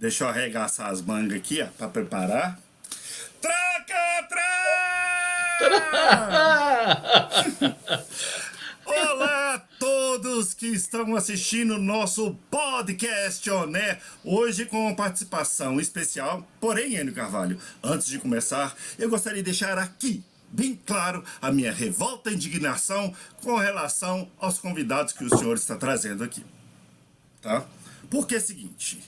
Deixa eu arregaçar as mangas aqui, ó, pra preparar. Traca, Olá a todos que estão assistindo o nosso podcast, né? Hoje com participação especial, porém, Enio Carvalho, antes de começar, eu gostaria de deixar aqui bem claro a minha revolta e indignação com relação aos convidados que o senhor está trazendo aqui, tá? Porque é o seguinte,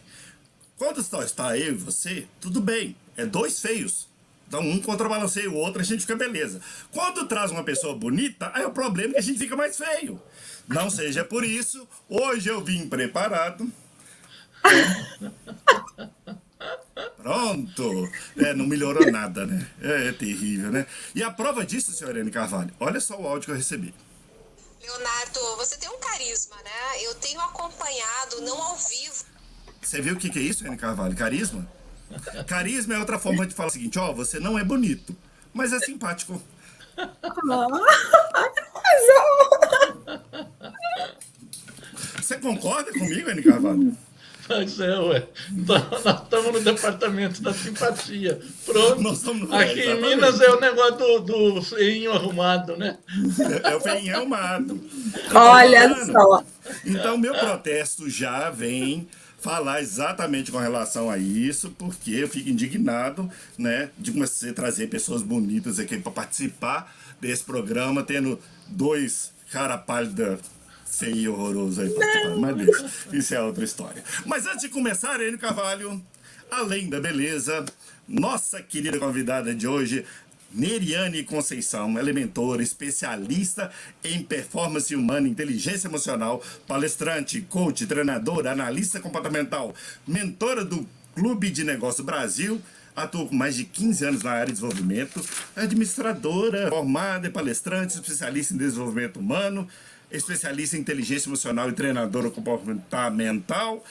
quando só está eu e você, tudo bem, é dois feios. Então um contrabalanceia o outro, a gente fica beleza. Quando traz uma pessoa bonita, aí o problema é que a gente fica mais feio. Não seja por isso, hoje eu vim preparado. Pronto. Não melhorou nada, né? É terrível, né? E a prova disso, senhora Anne Carvalho, olha só o áudio que eu recebi. Leonardo, você tem um carisma, né? Eu tenho acompanhado, não ao vivo. Você viu o que é isso, Anne Carvalho? Carisma? Carisma é outra forma de falar o seguinte, ó, você não é bonito, mas é simpático. Você concorda comigo, Anne Carvalho? Pois é, ué. Então, nós estamos no departamento da simpatia. Pronto. Nós estamos no... Aqui em Minas é o negócio do feinho arrumado, né? É o feinho arrumado. Olha só. Então, meu protesto já vem falar exatamente com relação a isso, porque eu fico indignado, né, de começar a trazer pessoas bonitas aqui para participar desse programa, tendo dois cara pálida feio e horroroso aí participando. Mas deixa, isso é outra história. Mas antes de começar, Enio Carvalho, além da beleza, nossa querida convidada de hoje, Neriane Conceição, ela é mentora, especialista em performance humana, inteligência emocional, palestrante, coach, treinadora, analista comportamental, mentora do Clube de Negócio Brasil, atua com mais de 15 anos na área de desenvolvimento, administradora, formada, palestrante, especialista em desenvolvimento humano, especialista em inteligência emocional e treinadora comportamental,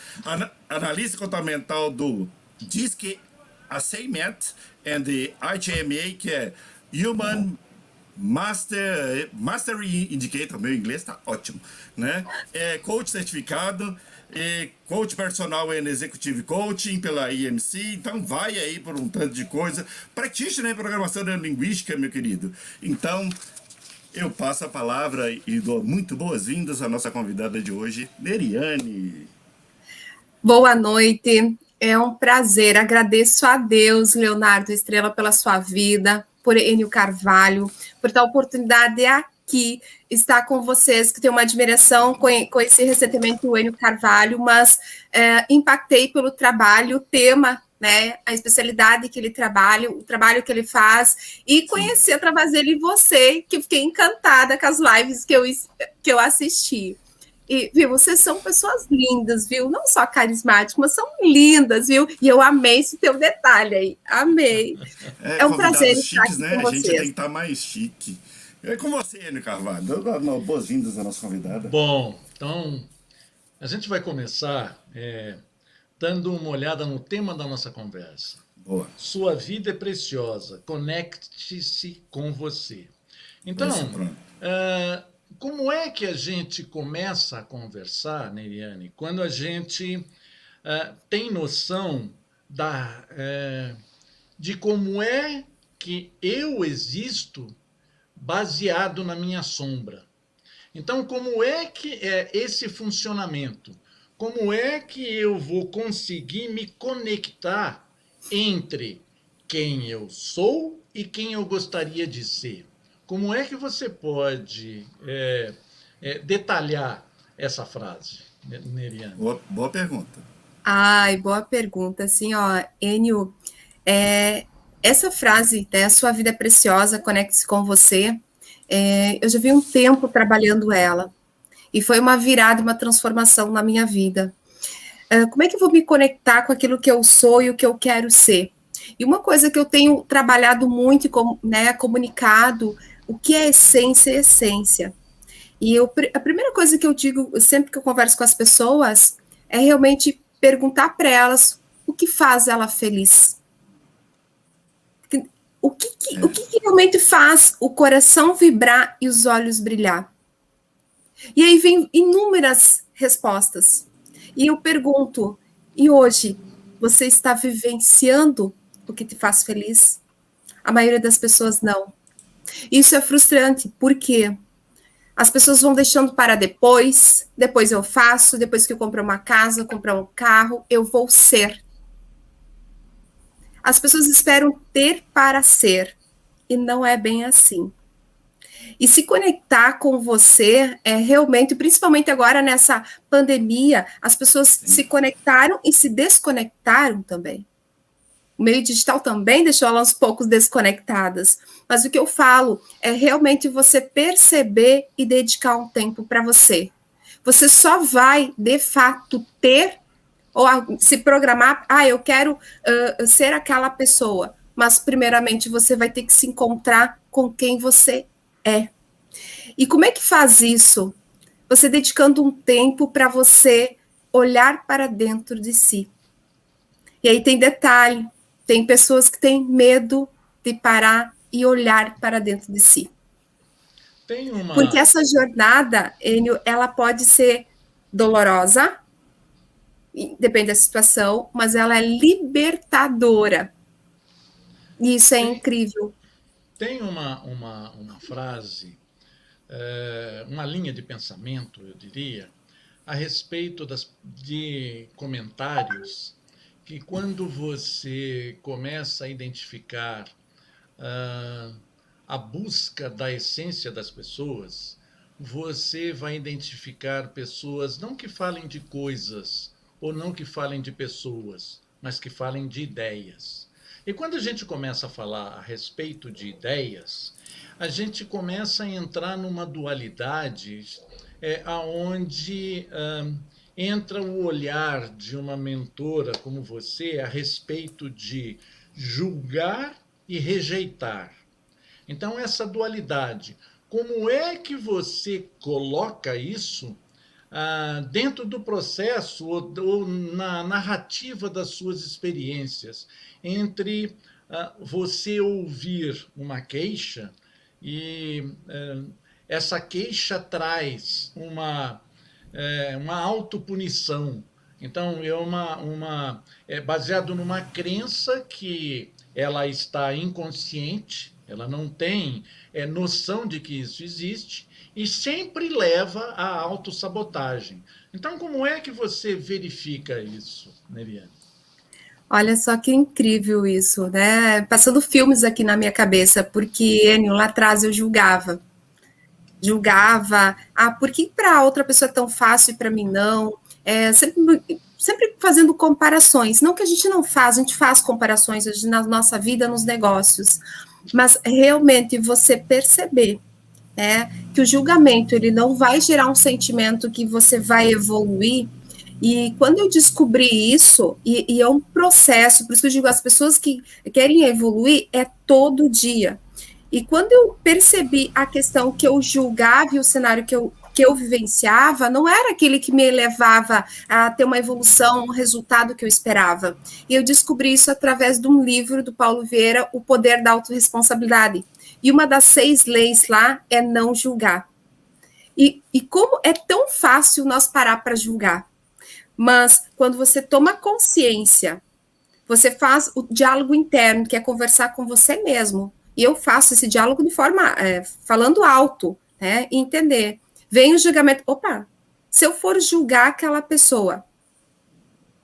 analista comportamental do DISC Assessment and the HMA, que é Human Mastery Indicator, meu inglês está ótimo, né? É coach certificado, coach personal and executive coaching pela IMC, então vai aí por um tanto de coisa. Practitioner em programação neurolinguística, meu querido. Então, eu passo a palavra e dou muito boas-vindas à nossa convidada de hoje, Neriane. Boa noite. É um prazer, agradeço a Deus, Leonardo Estrela, pela sua vida, por Enio Carvalho, por dar a oportunidade aqui, estar com vocês, que tenho uma admiração, conheci recentemente o Enio Carvalho, mas impactei pelo trabalho, o tema, né, a especialidade que ele trabalha, o trabalho que ele faz, e conheci através dele você, que fiquei encantada com as lives que eu assisti. E, viu, vocês são pessoas lindas, viu? Não só carismáticas, mas são lindas, viu? E eu amei esse teu detalhe aí. Amei. É um prazer estar aqui com vocês. A gente tem que estar mais chique. É com você, Enio Carvalho. Boas-vindas à nossa convidada. Bom, então, a gente vai começar dando uma olhada no tema da nossa conversa. Boa. Sua vida é preciosa. Conecte-se com você. Então, como é que a gente começa a conversar, Neriane, quando a gente tem noção de como é que eu existo baseado na minha sombra? Então, como é que é esse funcionamento? Como é que eu vou conseguir me conectar entre quem eu sou e quem eu gostaria de ser? Como é que você pode detalhar essa frase, Neriane? Boa pergunta. Ai, boa pergunta. Assim, ó, Enio, essa frase, né, a sua vida é preciosa, conecte-se com você, eu já vi um tempo trabalhando ela, e foi uma virada, uma transformação na minha vida. Como é que eu vou me conectar com aquilo que eu sou e o que eu quero ser? E uma coisa que eu tenho trabalhado muito, né, comunicado, o que é essência é essência. E a primeira coisa que eu digo, sempre que eu converso com as pessoas, é realmente perguntar para elas o que faz ela feliz. O que realmente faz o coração vibrar e os olhos brilhar? E aí vem inúmeras respostas. E eu pergunto, e hoje, Você está vivenciando o que te faz feliz? A maioria das pessoas não. Isso é frustrante, por quê? As pessoas vão deixando para depois eu faço, depois que eu comprar uma casa, comprar um carro, eu vou ser. As pessoas esperam ter para ser, e não é bem assim. E se conectar com você é realmente, principalmente agora nessa pandemia, as pessoas se conectaram e se desconectaram também. O meio digital também deixou elas um pouco desconectadas. Mas o que eu falo é realmente você perceber e dedicar um tempo para você. Você só vai, de fato, ter ou se programar, eu quero ser aquela pessoa. Mas, primeiramente, você vai ter que se encontrar com quem você é. E como é que faz isso? Você dedicando um tempo para você olhar para dentro de si. E aí tem detalhe, tem pessoas que têm medo de parar e olhar para dentro de si. Porque essa jornada, Enio, ela pode ser dolorosa, depende da situação, mas ela é libertadora. E isso é incrível. Tem uma frase, uma linha de pensamento, eu diria, a respeito de comentários que quando você começa a identificar a busca da essência das pessoas, você vai identificar pessoas não que falem de coisas ou não que falem de pessoas, mas que falem de ideias. E quando a gente começa a falar a respeito de ideias, a gente começa a entrar numa dualidade aonde entra o olhar de uma mentora como você a respeito de julgar e rejeitar. Então, essa dualidade, como é que você coloca isso dentro do processo ou na narrativa das suas experiências, entre você ouvir uma queixa e essa queixa traz uma autopunição. Então, é baseado numa crença que ela está inconsciente, ela não tem noção de que isso existe, e sempre leva à autossabotagem. Então, como é que você verifica isso, Neriane? Olha só que incrível isso, né? Passando filmes aqui na minha cabeça, porque, Enio, lá atrás eu julgava, por que para outra pessoa é tão fácil e para mim não? Sempre fazendo comparações, não que a gente não faz, a gente faz comparações na nossa vida, nos negócios, mas realmente você perceber que o julgamento ele não vai gerar um sentimento que você vai evoluir. E quando eu descobri isso, e é um processo, por isso que eu digo, as pessoas que querem evoluir é todo dia. E quando eu percebi a questão que eu julgava e o cenário que eu vivenciava, não era aquele que me levava a ter uma evolução, um resultado que eu esperava. E eu descobri isso através de um livro do Paulo Vieira, O Poder da Autorresponsabilidade. E uma das 6 leis lá é não julgar. E como é tão fácil nós parar para julgar. Mas quando você toma consciência, você faz o diálogo interno, que é conversar com você mesmo. E eu faço esse diálogo de forma, falando alto, e entender. Vem o julgamento, se eu for julgar aquela pessoa,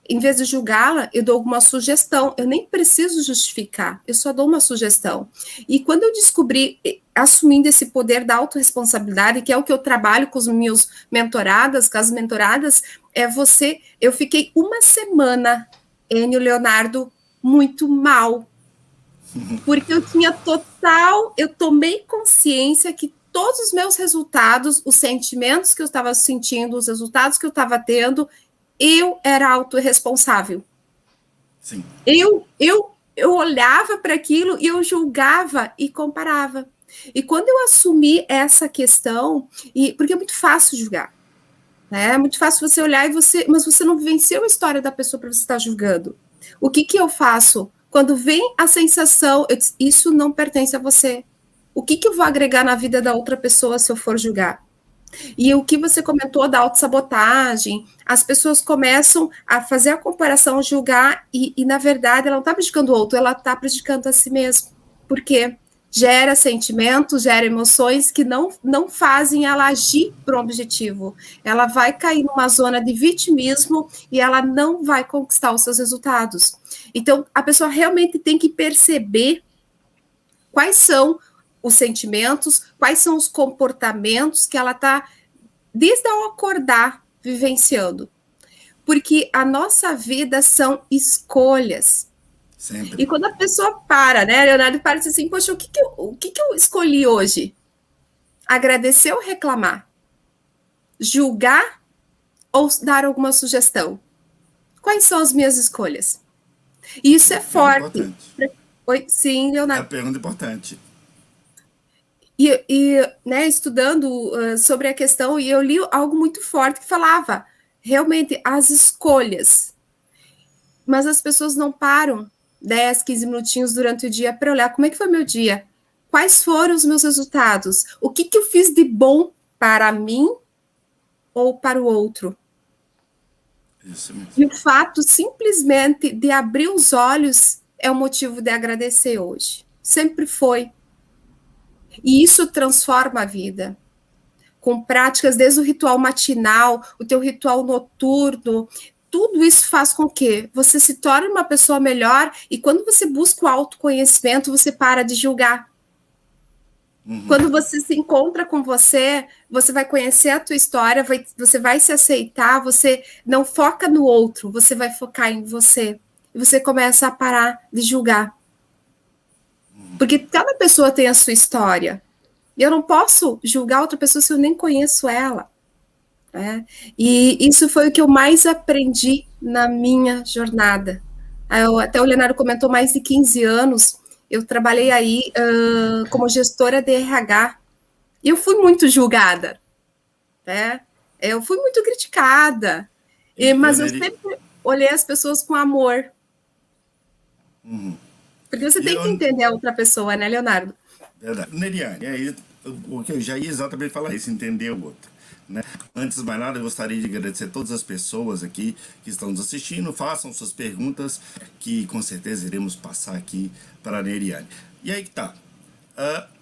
em vez de julgá-la, eu dou alguma sugestão, eu nem preciso justificar, eu só dou uma sugestão. E quando eu descobri, assumindo esse poder da autorresponsabilidade, que é o que eu trabalho com os meus mentoradas, com as mentoradas, eu fiquei uma semana, Enio, Leonardo, muito mal, porque eu tomei consciência que todos os meus resultados, os sentimentos que eu estava sentindo, os resultados que eu estava tendo, eu era autorresponsável. Sim. Eu olhava para aquilo e eu julgava e comparava. E quando eu assumi essa questão, porque é muito fácil julgar, né? É muito fácil você olhar mas você não vivenciou a história da pessoa para você estar julgando. O que eu faço? Quando vem a sensação, isso não pertence a você. O que eu vou agregar na vida da outra pessoa se eu for julgar? E o que você comentou da autossabotagem, as pessoas começam a fazer a comparação, julgar, e na verdade ela não está prejudicando o outro, ela está prejudicando a si mesma. Por quê? Gera sentimentos, gera emoções que não fazem ela agir para um objetivo. Ela vai cair numa zona de vitimismo e ela não vai conquistar os seus resultados. Então, a pessoa realmente tem que perceber quais são os sentimentos, quais são os comportamentos que ela está, desde ao acordar, vivenciando. Porque a nossa vida são escolhas. Sempre. E quando a pessoa para, né, Leonardo, para e diz assim, poxa, o que eu escolhi hoje? Agradecer ou reclamar? Julgar ou dar alguma sugestão? Quais são as minhas escolhas? E isso é forte. Oi, sim, É Leonardo. a pergunta importante. Né, estudando sobre a questão, e eu li algo muito forte que falava, realmente, as escolhas. Mas as pessoas não param 10, 15 minutinhos durante o dia para olhar como é que foi meu dia, quais foram os meus resultados, o que eu fiz de bom para mim ou para o outro. Isso mesmo. E o fato simplesmente de abrir os olhos é o motivo de agradecer hoje. Sempre foi. E isso transforma a vida. Com práticas desde o ritual matinal, o teu ritual noturno, tudo isso faz com que você se torne uma pessoa melhor, e quando você busca o autoconhecimento, você para de julgar. Quando você se encontra com você vai conhecer a tua história, você vai se aceitar, você não foca no outro, você vai focar em você. E você começa a parar de julgar. Porque cada pessoa tem a sua história. E eu não posso julgar outra pessoa se eu nem conheço ela. Né? E isso foi o que eu mais aprendi na minha jornada. Até o Leonardo comentou, mais de 15 anos, eu trabalhei aí como gestora de RH, e eu fui muito julgada, né? Eu fui muito criticada, mas eu sempre olhei as pessoas com amor. Porque você tem que entender a outra pessoa, né, Leonardo? Verdade. Neriane, aí, o que eu já ia exatamente falar isso, entender o outro. Né? Antes de mais nada, eu gostaria de agradecer a todas as pessoas aqui que estão nos assistindo. Façam suas perguntas, que com certeza iremos passar aqui para a Neriane. E aí que tá.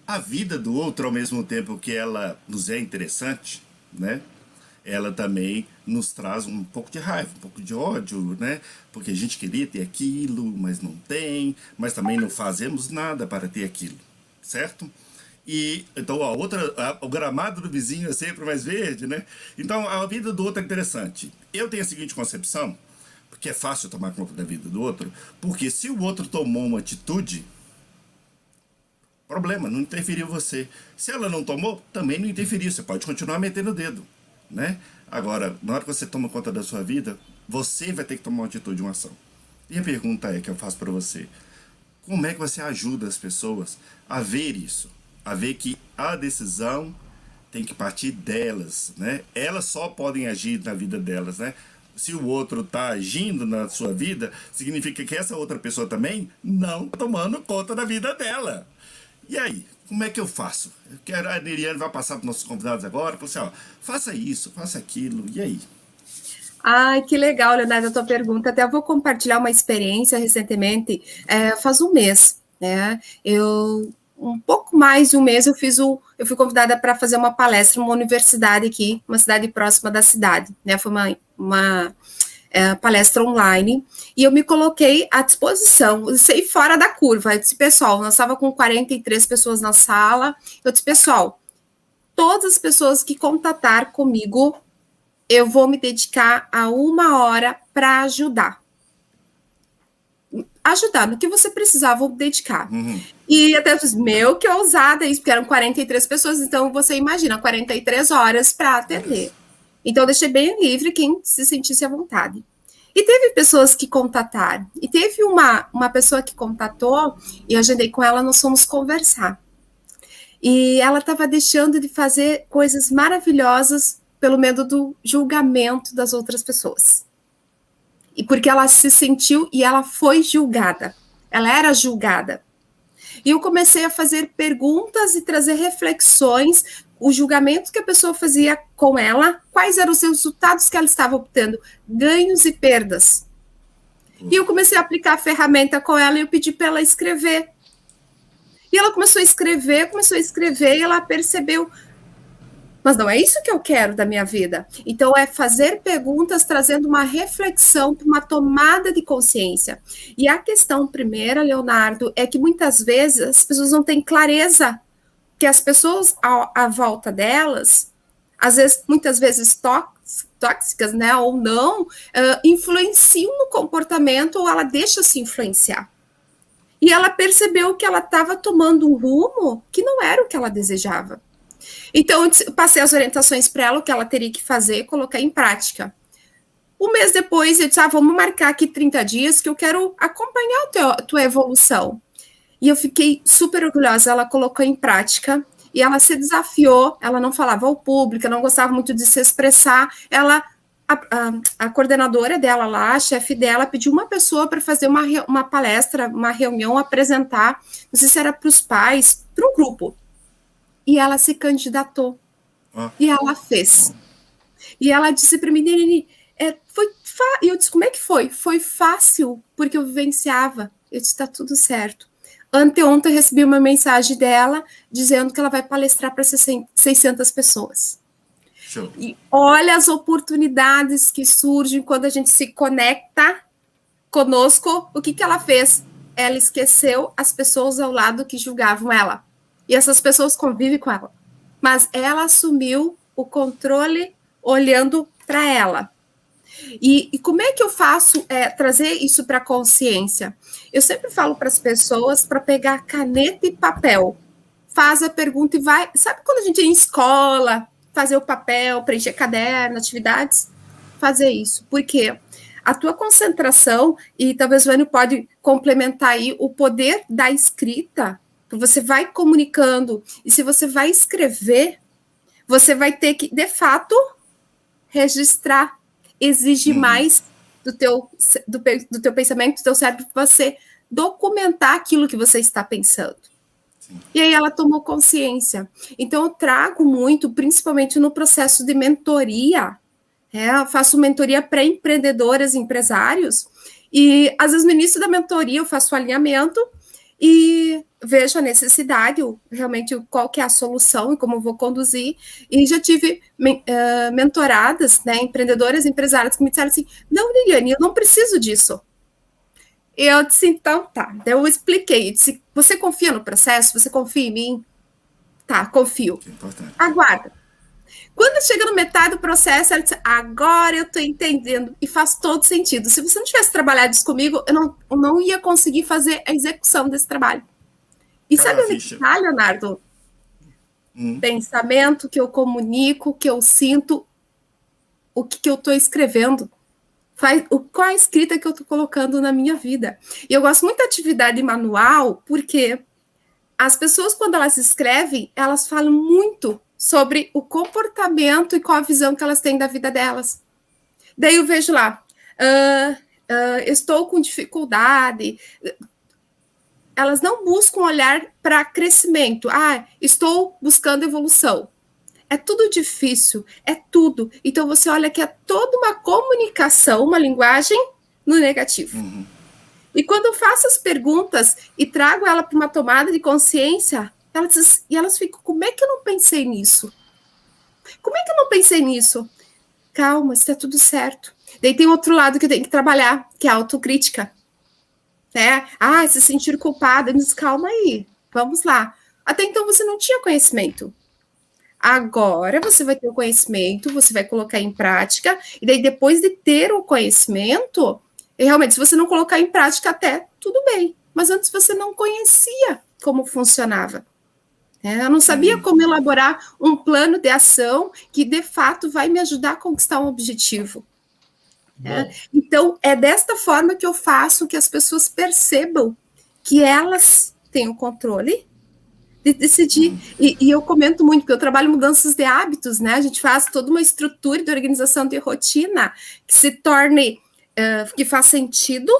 A vida do outro, ao mesmo tempo que ela nos é interessante, né? Ela também nos traz um pouco de raiva, um pouco de ódio, né? Porque a gente queria ter aquilo, mas não tem, mas também não fazemos nada para ter aquilo, certo? E então o gramado do vizinho é sempre mais verde, né? Então a vida do outro é interessante. Eu tenho a seguinte concepção, porque é fácil tomar conta da vida do outro, porque se o outro tomou uma atitude, problema, não interferiu você. Se ela não tomou, também não interferiu, você pode continuar metendo o dedo, né? Agora, na hora que você toma conta da sua vida, você vai ter que tomar uma atitude, uma ação. E a pergunta que eu faço para você, como é que você ajuda as pessoas a ver isso? A ver que a decisão tem que partir delas, né? Elas só podem agir na vida delas, né? Se o outro está agindo na sua vida, significa que essa outra pessoa também não está tomando conta da vida dela. E aí, como é que eu faço? Eu quero, a Neriane vai passar para os nossos convidados agora, assim, ó, faça isso, faça aquilo, e aí? Ai, que legal, Leonardo, a tua pergunta. Até eu vou compartilhar uma experiência recentemente, faz um mês, né? Um pouco mais de um mês, eu fui convidada para fazer uma palestra numa universidade aqui, uma cidade próxima da cidade, né? Foi uma palestra online, e eu me coloquei à disposição, eu saí fora da curva. Eu disse, pessoal, nós estávamos com 43 pessoas na sala, eu disse, pessoal, todas as pessoas que contatar comigo, eu vou me dedicar a 1 hora para ajudar. Ajudar no que você precisar, vou me dedicar. E até eu disse, que ousada isso, porque eram 43 pessoas, então você imagina, 43 horas para atender. Então eu deixei bem livre quem se sentisse à vontade. E teve pessoas que contataram, e teve uma pessoa que contatou, e eu agendei com ela, nós fomos conversar. E ela estava deixando de fazer coisas maravilhosas pelo medo do julgamento das outras pessoas. E porque ela se sentiu, e ela foi julgada. Ela era julgada. E eu comecei a fazer perguntas e trazer reflexões o julgamento que a pessoa fazia com ela, quais eram os resultados que ela estava obtendo, ganhos e perdas. E eu comecei a aplicar a ferramenta com ela e eu pedi para ela escrever. E ela começou a escrever, e ela percebeu, mas não é isso que eu quero da minha vida. Então, é fazer perguntas, trazendo uma reflexão, uma tomada de consciência. E a questão primeira, Leonardo, é que muitas vezes as pessoas não têm clareza que as pessoas à volta delas, às vezes, muitas vezes tóxicas, né, ou não, influenciam no comportamento ou ela deixa se influenciar. E ela percebeu que ela estava tomando um rumo que não era o que ela desejava. Então, eu passei as orientações para ela, o que ela teria que fazer, colocar em prática. Um mês depois, eu disse, vamos marcar aqui 30 dias que eu quero acompanhar a tua evolução. E eu fiquei super orgulhosa, ela colocou em prática e ela se desafiou, ela não falava ao público, não gostava muito de se expressar, a coordenadora dela lá, a chefe dela, pediu uma pessoa para fazer uma palestra, uma reunião, apresentar, não sei se era para os pais, para um grupo. E ela se candidatou. E ela fez. E ela disse para mim, Nini, e eu disse, como é que foi? Foi fácil, porque eu vivenciava. Eu disse, está tudo certo. Anteontem eu recebi uma mensagem dela dizendo que ela vai palestrar para 600 pessoas. Show. E olha as oportunidades que surgem quando a gente se conecta conosco. O que ela fez? Ela esqueceu as pessoas ao lado que julgavam ela. E essas pessoas convivem com ela. Mas ela assumiu o controle olhando para ela. E como é que eu faço trazer isso para a consciência? Eu sempre falo para as pessoas para pegar caneta e papel. Faz a pergunta e vai... Sabe quando a gente ia em escola, fazer o papel, preencher caderno, atividades? Fazer isso. Por quê? A tua concentração, e talvez o Vânio pode complementar aí, o poder da escrita, que você vai comunicando, e se você vai escrever, você vai ter que, de fato, registrar. Exige mais do teu pensamento, do teu cérebro, para você documentar aquilo que você está pensando. Sim. E aí ela tomou consciência. Então, eu trago muito, principalmente no processo de mentoria. Eu faço mentoria para empreendedoras, empresários, e às vezes no início da mentoria eu faço o alinhamento e vejo a necessidade, realmente qual que é a solução e como eu vou conduzir, e já tive mentoradas, né, empreendedoras, empresárias que me disseram assim, não, Liliane, eu não preciso disso. E eu disse, então tá, eu expliquei, eu disse, você confia no processo? Você confia em mim? Tá, confio. Aguarda. Quando chega no metade do processo, ela disse, agora eu estou entendendo, e faz todo sentido. Se você não tivesse trabalhado isso comigo, eu não ia conseguir fazer a execução desse trabalho. E sabe onde está, Leonardo? Pensamento que eu comunico, que eu sinto, o que eu estou escrevendo. Qual a escrita que eu estou colocando na minha vida. E eu gosto muito da atividade manual, porque as pessoas, quando elas escrevem, elas falam muito sobre o comportamento e qual a visão que elas têm da vida delas. Daí eu vejo lá, estou com dificuldade. Elas não buscam olhar para crescimento. Estou buscando evolução. É tudo difícil, é tudo. Então você olha que é toda uma comunicação, uma linguagem no negativo. E quando eu faço as perguntas e trago ela para uma tomada de consciência, elas ficam, como é que eu não pensei nisso? Como é que eu não pensei nisso? Calma, está tudo certo. Daí tem outro lado que eu tenho que trabalhar, que é a autocrítica. Se sentir culpada, diz, calma aí, vamos lá. Até então você não tinha conhecimento. Agora você vai ter o conhecimento, você vai colocar em prática, e daí depois de ter o conhecimento, realmente, se você não colocar em prática até, tudo bem. Mas antes você não conhecia como funcionava. Eu não sabia como elaborar um plano de ação que, de fato, vai me ajudar a conquistar um objetivo. Então, é desta forma que eu faço que as pessoas percebam que elas têm o controle de decidir. E eu comento muito, porque eu trabalho mudanças de hábitos, né? A gente faz toda uma estrutura de organização de rotina que se torne, que faz sentido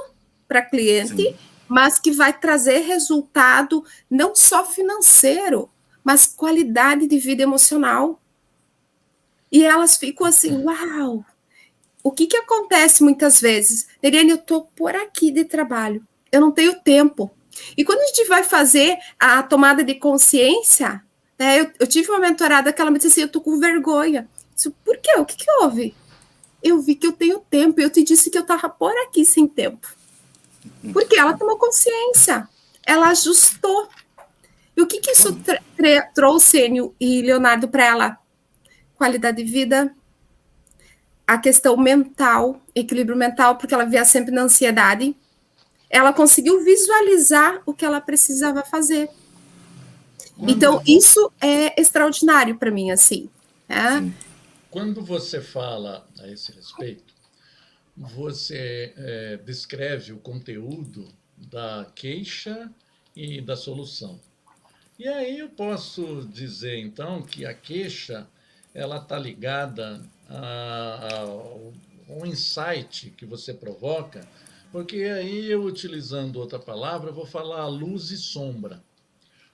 para cliente, mas que vai trazer resultado não só financeiro, mas qualidade de vida emocional. E elas ficam assim, uau! O que acontece muitas vezes? Neriane, eu estou por aqui de trabalho, eu não tenho tempo. E quando a gente vai fazer a tomada de consciência, né, eu tive uma mentorada que ela me disse assim, eu estou com vergonha. Eu disse, por quê? O que houve? Eu vi que eu tenho tempo, e eu te disse que eu estava por aqui sem tempo. Porque ela tomou consciência, ela ajustou. E o que isso trouxe, Enio e Leonardo, para ela? Qualidade de vida, a questão mental, equilíbrio mental, porque ela vivia sempre na ansiedade. Ela conseguiu visualizar o que ela precisava fazer. Então, isso é extraordinário para mim, assim. Né? Quando você fala a esse respeito, você descreve o conteúdo da queixa e da solução. E aí eu posso dizer, então, que a queixa ela está ligada ao insight que você provoca, porque aí eu, utilizando outra palavra, vou falar luz e sombra.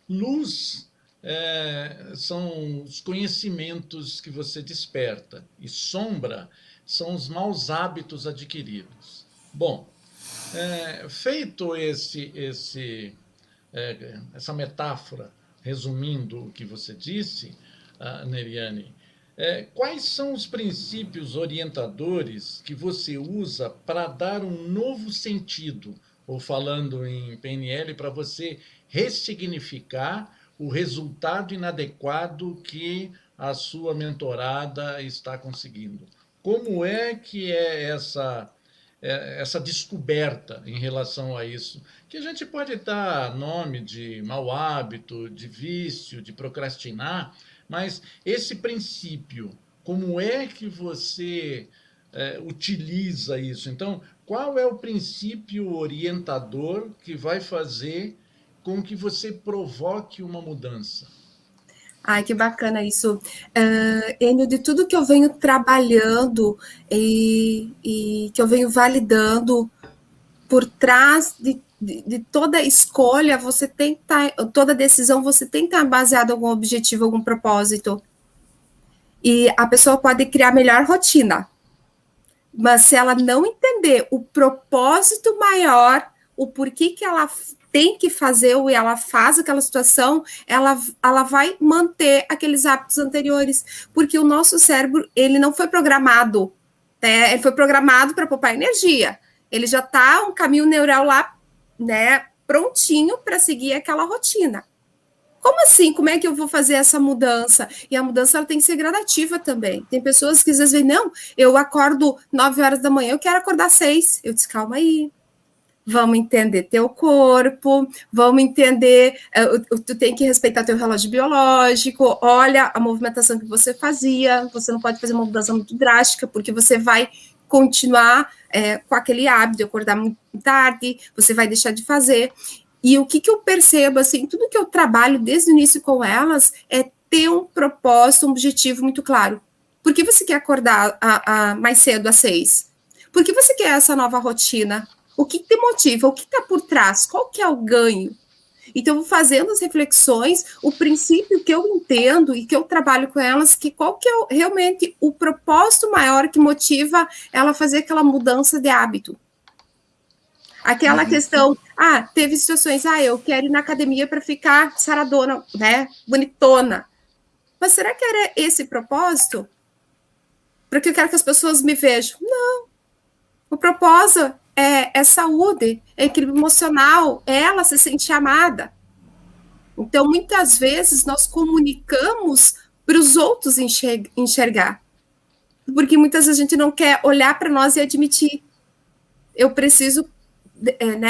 Luz são os conhecimentos que você desperta, e sombra são os maus hábitos adquiridos. Bom, feito essa metáfora, resumindo o que você disse, Neriane, quais são os princípios orientadores que você usa para dar um novo sentido, ou falando em PNL, para você ressignificar o resultado inadequado que a sua mentorada está conseguindo? Como é que é essa descoberta em relação a isso? Que a gente pode dar nome de mau hábito, de vício, de procrastinar, mas esse princípio, como é que você utiliza isso? Então, qual é o princípio orientador que vai fazer com que você provoque uma mudança? Ai, que bacana isso. Enio, de tudo que eu venho trabalhando e que eu venho validando, por trás de toda escolha, você tem que toda decisão, você tem que estar baseado em algum objetivo, algum propósito. E a pessoa pode criar a melhor rotina, mas se ela não entender o propósito maior, o porquê que ela tem que fazer ou ela faz aquela situação, ela vai manter aqueles hábitos anteriores, porque o nosso cérebro, ele não foi programado, né? Ele foi programado para poupar energia. Ele já está um caminho neural lá, né, prontinho para seguir aquela rotina. Como assim? Como é que eu vou fazer essa mudança? E a mudança ela tem que ser gradativa também. Tem pessoas que às vezes veem, não, eu acordo 9 horas da manhã, eu quero acordar 6. Eu disse, calma aí. Vamos entender teu corpo, vamos entender, tu tem que respeitar teu relógio biológico, olha a movimentação que você fazia, você não pode fazer uma mudança muito drástica, porque você vai continuar com aquele hábito de acordar muito tarde, você vai deixar de fazer. E o que eu percebo, assim, tudo que eu trabalho desde o início com elas é ter um propósito, um objetivo muito claro. Por que você quer acordar mais cedo, às 6? Por que você quer essa nova rotina? O que te motiva? O que está por trás? Qual que é o ganho? Então, eu vou fazendo as reflexões, o princípio que eu entendo e que eu trabalho com elas, que qual que é realmente o propósito maior que motiva ela a fazer aquela mudança de hábito. Aquela questão, teve situações, eu quero ir na academia para ficar saradona, né, bonitona. Mas será que era esse propósito? Porque eu quero que as pessoas me vejam? Não. O propósito é saúde, é equilíbrio emocional, é ela se sentir amada. Então, muitas vezes, nós comunicamos para os outros enxergar. Porque muitas vezes a gente não quer olhar para nós e admitir. Eu preciso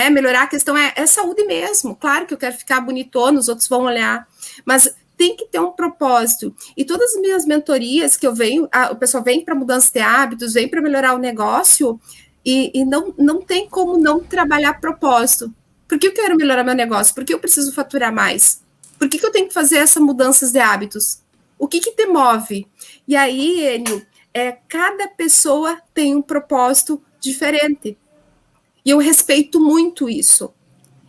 melhorar, a questão é saúde mesmo. Claro que eu quero ficar bonitona, os outros vão olhar. Mas tem que ter um propósito. E todas as minhas mentorias que eu venho, o pessoal vem para mudança de hábitos, vem para melhorar o negócio... E não tem como não trabalhar propósito. Por que eu quero melhorar meu negócio? Por que eu preciso faturar mais? Por que eu tenho que fazer essas mudanças de hábitos? O que te move? E aí, Enio, cada pessoa tem um propósito diferente. E eu respeito muito isso.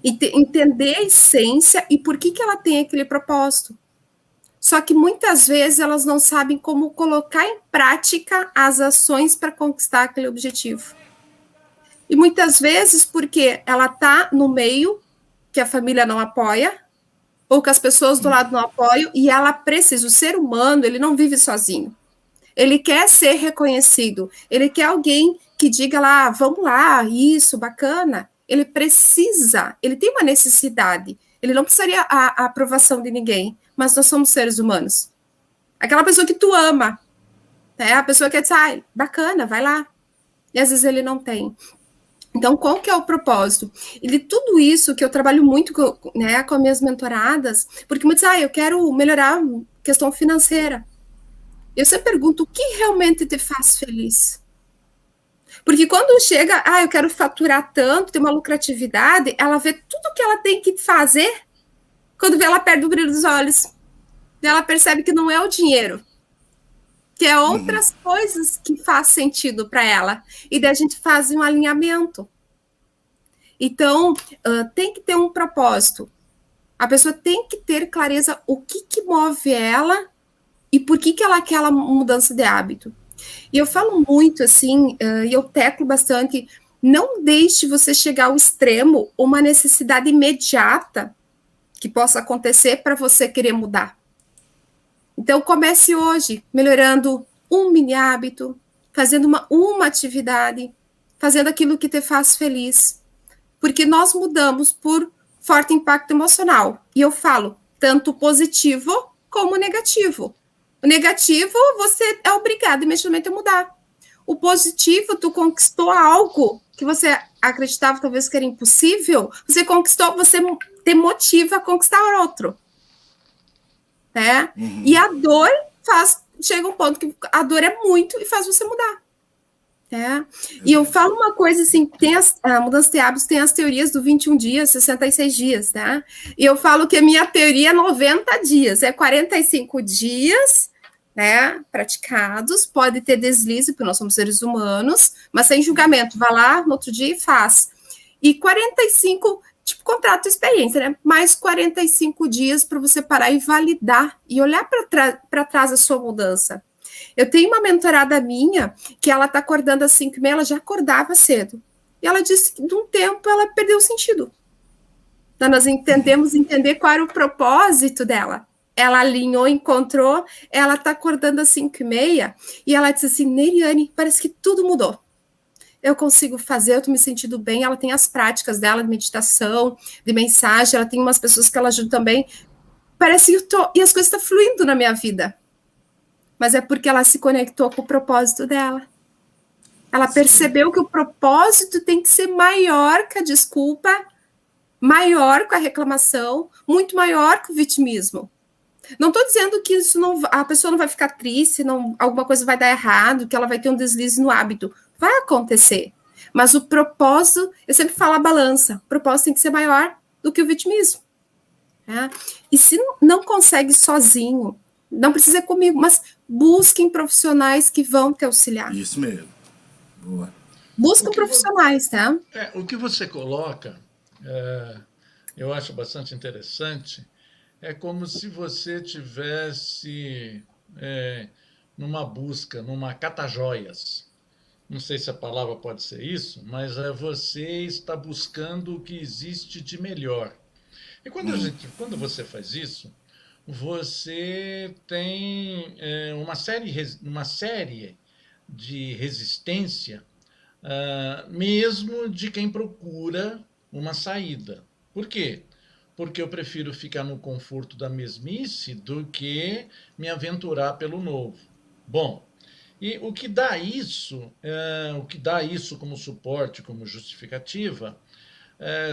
E entender a essência e por que ela tem aquele propósito. Só que muitas vezes elas não sabem como colocar em prática as ações para conquistar aquele objetivo. E muitas vezes porque ela está no meio que a família não apoia, ou que as pessoas do lado não apoiam, e ela precisa, o ser humano, ele não vive sozinho. Ele quer ser reconhecido, ele quer alguém que diga lá, vamos lá, isso, bacana. Ele precisa, ele tem uma necessidade, ele não precisaria a aprovação de ninguém, mas nós somos seres humanos. Aquela pessoa que tu ama, né? A pessoa que diz, bacana, vai lá. E às vezes ele não tem. Então, qual que é o propósito? E de tudo isso que eu trabalho muito com minhas mentoradas, porque muitos dizem, eu quero melhorar a questão financeira. Eu sempre pergunto, o que realmente te faz feliz? Porque quando chega, eu quero faturar tanto, ter uma lucratividade, ela vê tudo que ela tem que fazer, quando vê, ela perde o brilho dos olhos. Ela percebe que não é o dinheiro, que é outras coisas que faz sentido para ela. E daí a gente faz um alinhamento. Então, tem que ter um propósito. A pessoa tem que ter clareza o que move ela e por que ela quer aquela mudança de hábito. E eu falo muito assim, e eu teclo bastante, não deixe você chegar ao extremo, uma necessidade imediata que possa acontecer para você querer mudar. Então, comece hoje, melhorando um mini hábito, fazendo uma atividade, fazendo aquilo que te faz feliz. Porque nós mudamos por forte impacto emocional. E eu falo, tanto positivo como negativo. O negativo, você é obrigado imediatamente a mudar. O positivo, tu conquistou algo que você acreditava talvez que era impossível, você conquistou, você te motiva a conquistar outro. Né? E a dor chega um ponto que a dor é muito e faz você mudar. Né? E eu falo uma coisa assim, tem a mudança de hábitos, tem as teorias do 21 dias, 66 dias, né? E eu falo que a minha teoria é 90 dias, é 45 dias, né, praticados, pode ter deslize, porque nós somos seres humanos, mas sem julgamento, vá lá no outro dia e faz. E 45, tipo, contrato de experiência, né? Mais 45 dias para você parar e validar e olhar para trás a sua mudança. Eu tenho uma mentorada minha que ela está acordando às 5h30, ela já acordava cedo. E ela disse que de um tempo ela perdeu o sentido. Então, nós entender qual era o propósito dela. Ela alinhou, encontrou, ela está acordando às 5h30 e ela disse assim, Neiriane, parece que tudo mudou. Eu consigo fazer, eu estou me sentindo bem, ela tem as práticas dela de meditação, de mensagem, ela tem umas pessoas que ela ajuda também. Parece que e as coisas estão fluindo na minha vida. Mas é porque ela se conectou com o propósito dela. Ela percebeu que o propósito tem que ser maior que a desculpa, maior que a reclamação, muito maior que o vitimismo. Não estou dizendo que isso a pessoa não vai ficar triste, alguma coisa vai dar errado, que ela vai ter um deslize no hábito. Vai acontecer. Mas o propósito, eu sempre falo a balança, o propósito tem que ser maior do que o vitimismo. Né? E se não consegue sozinho, não precisa comigo, mas busquem profissionais que vão te auxiliar. Isso mesmo. Boa. Busquem profissionais, tá? O que você coloca, eu acho bastante interessante, é como se você tivesse numa busca, numa cata-joias. Não sei se a palavra pode ser isso, mas você está buscando o que existe de melhor. E quando você faz isso, você tem uma série de resistência, mesmo de quem procura uma saída. Por quê? Porque eu prefiro ficar no conforto da mesmice do que me aventurar pelo novo. Bom, e o que dá isso como suporte, como justificativa,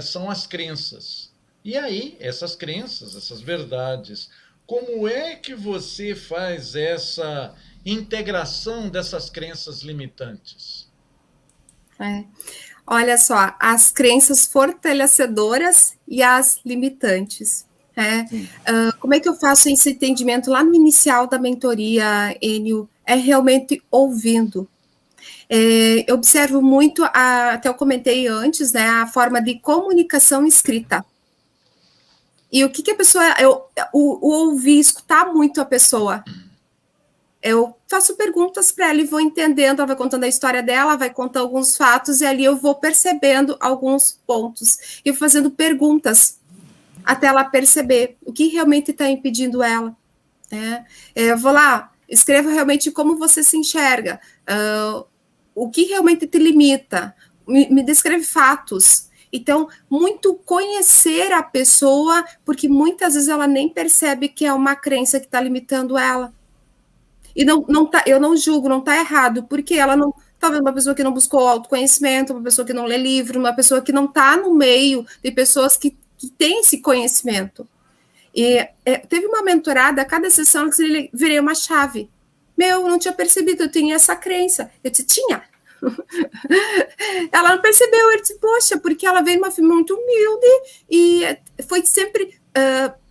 são as crenças. E aí, essas crenças, essas verdades, como é que você faz essa integração dessas crenças limitantes? Olha só, as crenças fortalecedoras e as limitantes. Como é que eu faço esse entendimento lá no inicial da mentoria, Enio? É realmente ouvindo. Eu observo muito, até eu comentei antes, né, a forma de comunicação escrita. E o que a pessoa... o ouvir, escutar muito a pessoa. Eu faço perguntas para ela e vou entendendo, ela vai contando a história dela, vai contando alguns fatos, e ali eu vou percebendo alguns pontos. E fazendo perguntas até ela perceber o que realmente está impedindo ela. Né? Eu vou lá, escreva realmente como você se enxerga, o que realmente te limita, me descreve fatos. Então, muito conhecer a pessoa, porque muitas vezes ela nem percebe que é uma crença que está limitando ela. E eu não julgo, não está errado, porque ela não... Talvez uma pessoa que não buscou autoconhecimento, uma pessoa que não lê livro, uma pessoa que não está no meio de pessoas que têm esse conhecimento. E teve uma mentorada, a cada sessão eu virei uma chave. Eu não tinha percebido, eu tinha essa crença. Eu disse, tinha. Ela não percebeu, eu disse, poxa, porque ela veio de uma família muito humilde e foi sempre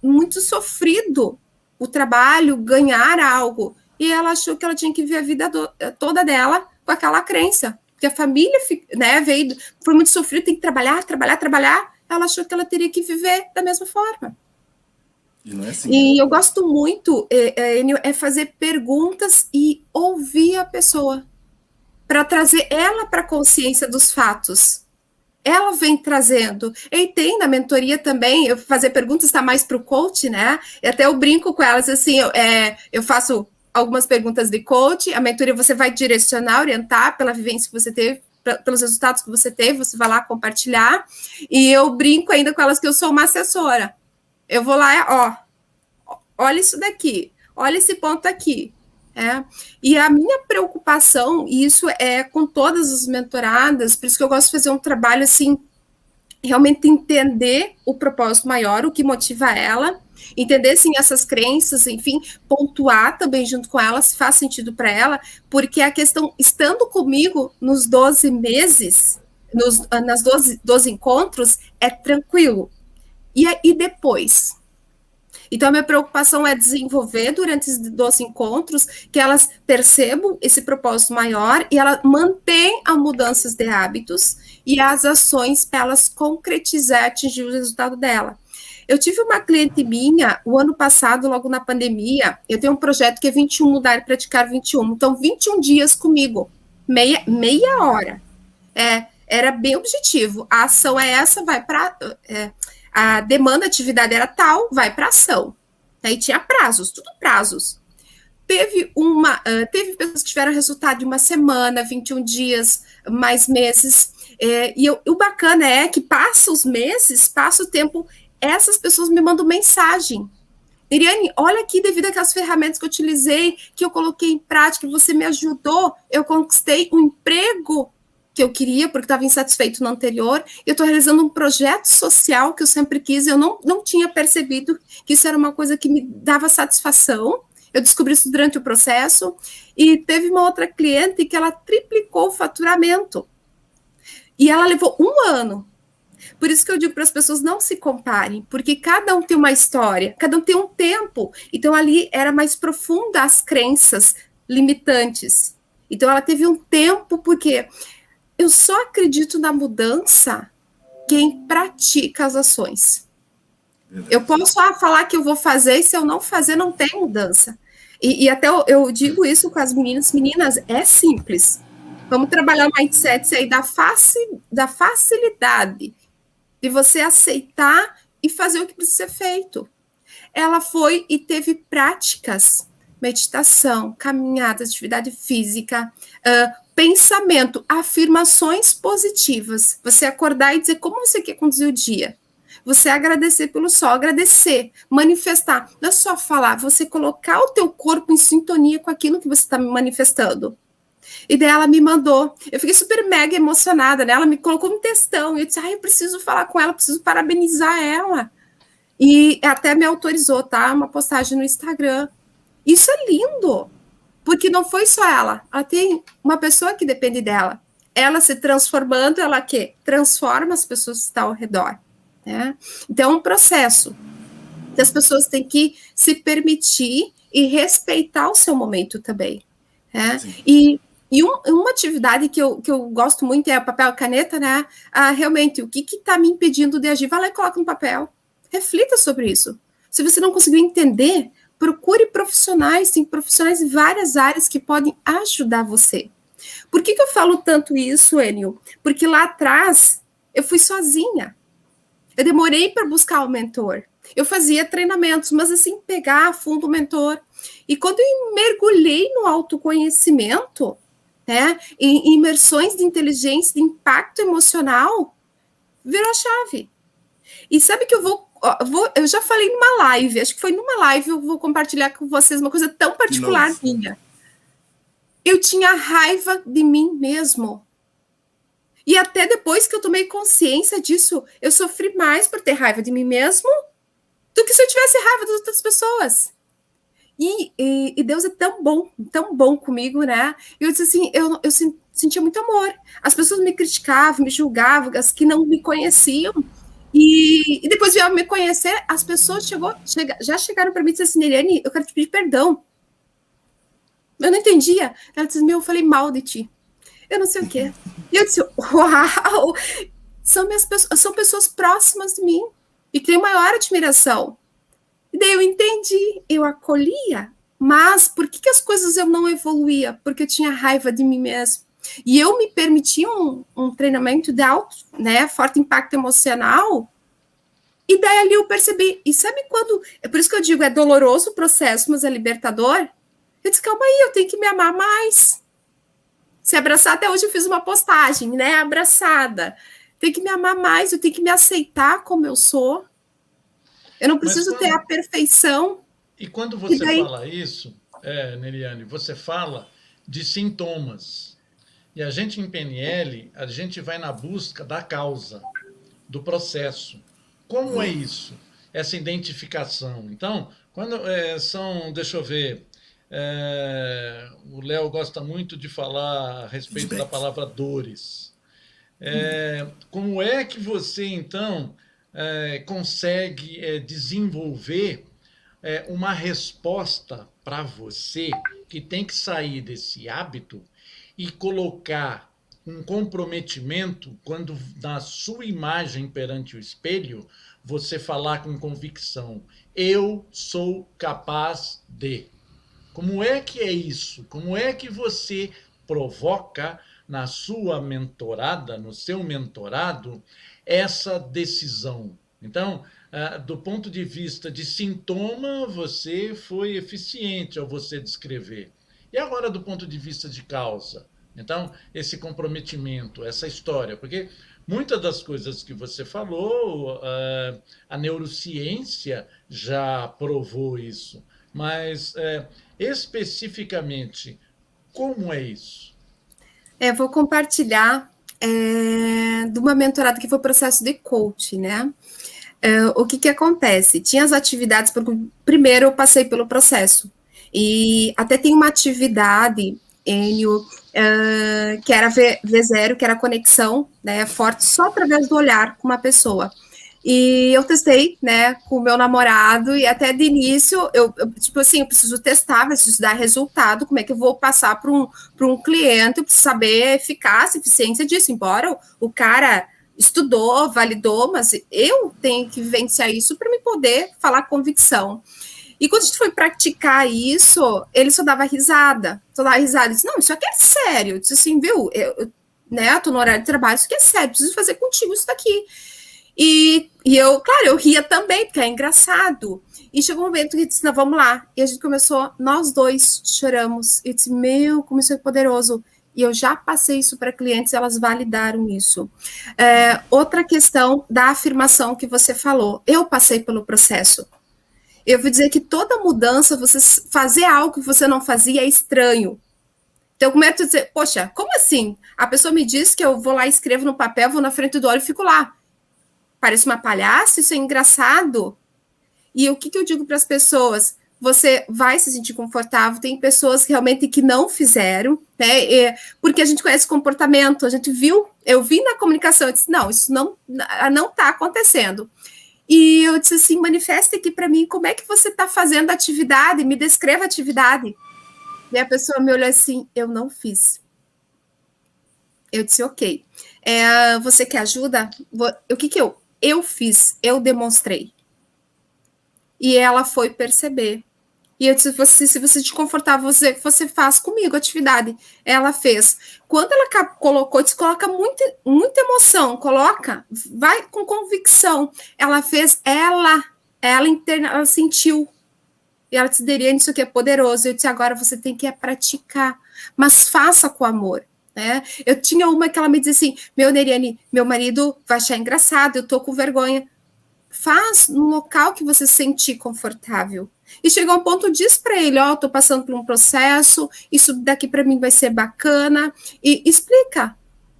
muito sofrido o trabalho, ganhar algo. E ela achou que ela tinha que viver a vida toda dela com aquela crença. Porque a família, né, foi muito sofrida, tem que trabalhar. Ela achou que ela teria que viver da mesma forma. E não é assim. E eu gosto muito fazer perguntas e ouvir a pessoa, para trazer ela para a consciência dos fatos. Ela vem trazendo. E tem na mentoria também, eu fazer perguntas está mais para o coach, né? E até eu brinco com elas, assim, eu faço algumas perguntas de coach, a mentoria você vai direcionar, orientar pela vivência que você teve, pelos resultados que você teve, você vai lá compartilhar, e eu brinco ainda com elas que eu sou uma assessora. Eu vou lá, olha isso daqui, olha esse ponto aqui. E a minha preocupação, e isso é com todas as mentoradas, por isso que eu gosto de fazer um trabalho assim, realmente entender o propósito maior, o que motiva ela, entender sim essas crenças, enfim, pontuar também junto com ela se faz sentido para ela, porque a questão, estando comigo nos 12 meses, nas 12 encontros, é tranquilo. E depois? Então, a minha preocupação é desenvolver durante esses 12 encontros que elas percebam esse propósito maior e elas mantêm as mudanças de hábitos e as ações para elas concretizar, atingir o resultado dela. Eu tive uma cliente minha, o ano passado, logo na pandemia, eu tenho um projeto que é 21 Mudar e Praticar 21. Então, 21 dias comigo, meia hora. Era bem objetivo. A ação é essa, vai para... a demanda, a atividade era tal, vai para ação. Aí tinha prazos, tudo prazos. Teve pessoas que tiveram resultado de uma semana, 21 dias, mais meses. O bacana é que passa os meses, passa o tempo, essas pessoas me mandam mensagem. Iriane, olha aqui, devido àquelas ferramentas que eu utilizei, que eu coloquei em prática, você me ajudou, eu conquistei um emprego que eu queria, porque estava insatisfeito no anterior, eu estou realizando um projeto social que eu sempre quis, eu não tinha percebido que isso era uma coisa que me dava satisfação, eu descobri isso durante o processo, e teve uma outra cliente que ela triplicou o faturamento, e ela levou 1 ano. Por isso que eu digo para as pessoas, não se comparem, porque cada um tem uma história, cada um tem um tempo, então ali era mais profunda as crenças limitantes, então ela teve um tempo, porque... Eu só acredito na mudança quem pratica as ações. Eu posso falar que eu vou fazer, e se eu não fazer, não tem mudança. E até eu digo isso com as meninas. Meninas, é simples. Vamos trabalhar o mindset aí da facilidade de você aceitar e fazer o que precisa ser feito. Ela foi e teve práticas, meditação, caminhadas, atividade física, pensamento, afirmações positivas. Você acordar e dizer como você quer conduzir o dia. Você agradecer pelo sol, agradecer, manifestar. Não é só falar, você colocar o teu corpo em sintonia com aquilo que você está manifestando. E daí ela me mandou. Eu fiquei super mega emocionada, né? Ela me colocou um textão. E eu disse, eu preciso falar com ela, preciso parabenizar ela. E até me autorizou, tá? Uma postagem no Instagram. Isso é lindo. Porque não foi só ela tem uma pessoa que depende dela. Ela se transformando, ela que transforma as pessoas que estão ao redor. Né? Então, é um processo que as pessoas têm que se permitir e respeitar o seu momento também. Né? E uma atividade que eu gosto muito é o papel e caneta, né? Realmente, o que está me impedindo de agir? Vai lá e coloca no papel. Reflita sobre isso. Se você não conseguiu entender, procure profissionais, tem profissionais em várias áreas que podem ajudar você. Por que eu falo tanto isso, Enio? Porque lá atrás eu fui sozinha. Eu demorei para buscar o mentor. Eu fazia treinamentos, mas assim, pegar a fundo o mentor. E quando eu mergulhei no autoconhecimento, né, em imersões de inteligência, de impacto emocional, virou a chave. E sabe que eu já falei numa live, acho que foi numa live, eu vou compartilhar com vocês uma coisa tão particular minha. Eu tinha raiva de mim mesmo. E até depois que eu tomei consciência disso, eu sofri mais por ter raiva de mim mesmo do que se eu tivesse raiva das outras pessoas. E Deus é tão bom comigo, né? E eu disse assim, eu sentia muito amor. As pessoas me criticavam, me julgavam, as que não me conheciam. E depois vieram me conhecer, as pessoas já chegaram para mim e disseram assim, Eliane, eu quero te pedir perdão. Eu não entendia. Ela disse, eu falei mal de ti. Eu não sei o quê. E eu disse, uau! São pessoas próximas de mim e que tenho maior admiração. E daí eu entendi, eu acolhia, mas por que as coisas eu não evoluía? Porque eu tinha raiva de mim mesmo. E eu me permiti um treinamento de alto, né, forte impacto emocional, e daí ali eu percebi, e sabe quando, é por isso que eu digo, é doloroso o processo, mas é libertador? Eu disse, calma aí, eu tenho que me amar mais. Se abraçar, até hoje eu fiz uma postagem, né, abraçada. Tenho que me amar mais, eu tenho que me aceitar como eu sou. Eu não preciso ter a perfeição. E quando você fala isso, Neriane, você fala de sintomas. E a gente, em PNL, a gente vai na busca da causa, do processo. Como é isso? Essa identificação. Então, quando deixa eu ver, o Léo gosta muito de falar a respeito da palavra dores. Como é que você, então, consegue desenvolver uma resposta para você que tem que sair desse hábito e colocar um comprometimento quando na sua imagem perante o espelho você falar com convicção, eu sou capaz de. Como é que é isso? Como é que você provoca na sua mentorada, no seu mentorado, essa decisão? Então, do ponto de vista de sintoma, você foi eficiente ao você descrever. E agora, do ponto de vista de causa? Então, esse comprometimento, essa história, porque muitas das coisas que você falou, a neurociência já provou isso, mas especificamente, como é isso? Vou compartilhar de uma mentorada que foi o processo de coach, né? O que acontece? Tinha as atividades, porque primeiro eu passei pelo processo, e até tem uma atividade, Enio, que era V0, que era conexão, né, forte, só através do olhar com uma pessoa. E eu testei, né, com o meu namorado, e até de início, eu eu preciso testar, preciso dar resultado, como é que eu vou passar para um cliente, eu preciso saber a eficácia, a eficiência disso, embora o cara estudou, validou, mas eu tenho que vivenciar isso para me poder falar convicção. E quando a gente foi praticar isso, ele só dava risada. Eu disse, não, isso aqui é sério. Eu disse assim, viu, eu tô no horário de trabalho, isso aqui é sério, preciso fazer contigo isso daqui. E eu, claro, eu ria também, porque é engraçado. E chegou um momento que ele disse, não, vamos lá. E a gente começou, nós dois choramos. E eu disse, como isso é poderoso. E eu já passei isso para clientes, elas validaram isso. Outra questão da afirmação que você falou. Eu passei pelo processo. Eu vou dizer que toda mudança, você fazer algo que você não fazia é estranho. Então, como é que tu dizer, poxa, como assim? A pessoa me diz que eu vou lá, escrevo no papel, vou na frente do olho e fico lá. Parece uma palhaça, isso é engraçado. E o que eu digo para as pessoas? Você vai se sentir confortável, tem pessoas realmente que não fizeram, né? Porque a gente conhece comportamento, a gente viu, eu vi na comunicação, eu disse, não, isso não está acontecendo. E eu disse assim, manifesta aqui para mim, como é que você está fazendo a atividade, me descreva a atividade. E a pessoa me olhou assim, eu não fiz. Eu disse, ok. Você quer ajuda? O que eu fiz? Eu demonstrei. E ela foi perceber. E eu disse, se você te confortar, você faz comigo a atividade. Ela fez. Quando ela colocou, disse, coloca muita emoção, coloca, vai com convicção. Ela fez, ela sentiu. E ela disse, Deriane, isso aqui é poderoso. Eu disse, agora você tem que praticar, mas faça com amor. Né? Eu tinha uma que ela me dizia assim, Deriane, meu marido vai achar engraçado, eu tô com vergonha. Faz no local que você se sentir confortável. E chegou um ponto, diz para ele, ó, tô passando por um processo, isso daqui para mim vai ser bacana, e explica.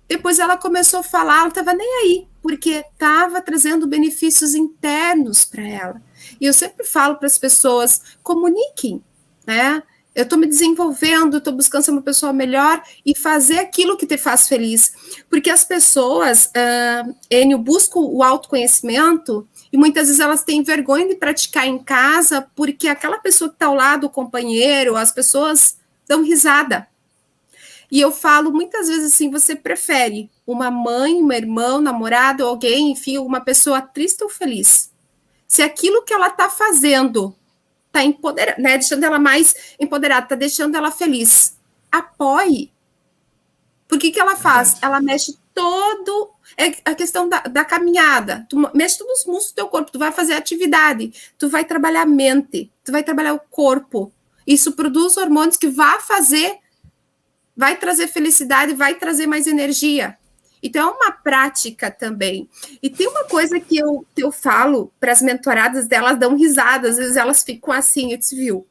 Depois ela começou a falar, ela estava nem aí, porque estava trazendo benefícios internos para ela. E eu sempre falo para as pessoas, comuniquem, né? Eu estou me desenvolvendo, estou buscando ser uma pessoa melhor e fazer aquilo que te faz feliz. Porque as pessoas, Enio, buscam o autoconhecimento e muitas vezes elas têm vergonha de praticar em casa porque aquela pessoa que está ao lado, o companheiro, as pessoas dão risada. E eu falo muitas vezes assim, você prefere uma mãe, uma irmã, um namorado, alguém, enfim, uma pessoa triste ou feliz? Se aquilo que ela está fazendo está empoderada, né, deixando ela mais empoderada, está deixando ela feliz, apoie. Por que ela faz? Ela mexe todo, é a questão da caminhada, tu mexe todos os músculos do teu corpo, tu vai fazer atividade, tu vai trabalhar a mente, tu vai trabalhar o corpo, isso produz hormônios que vai trazer felicidade, vai trazer mais energia. Então, é uma prática também. E tem uma coisa que eu falo para as mentoradas delas, dão risada, às vezes elas ficam assim, eu disse, viu,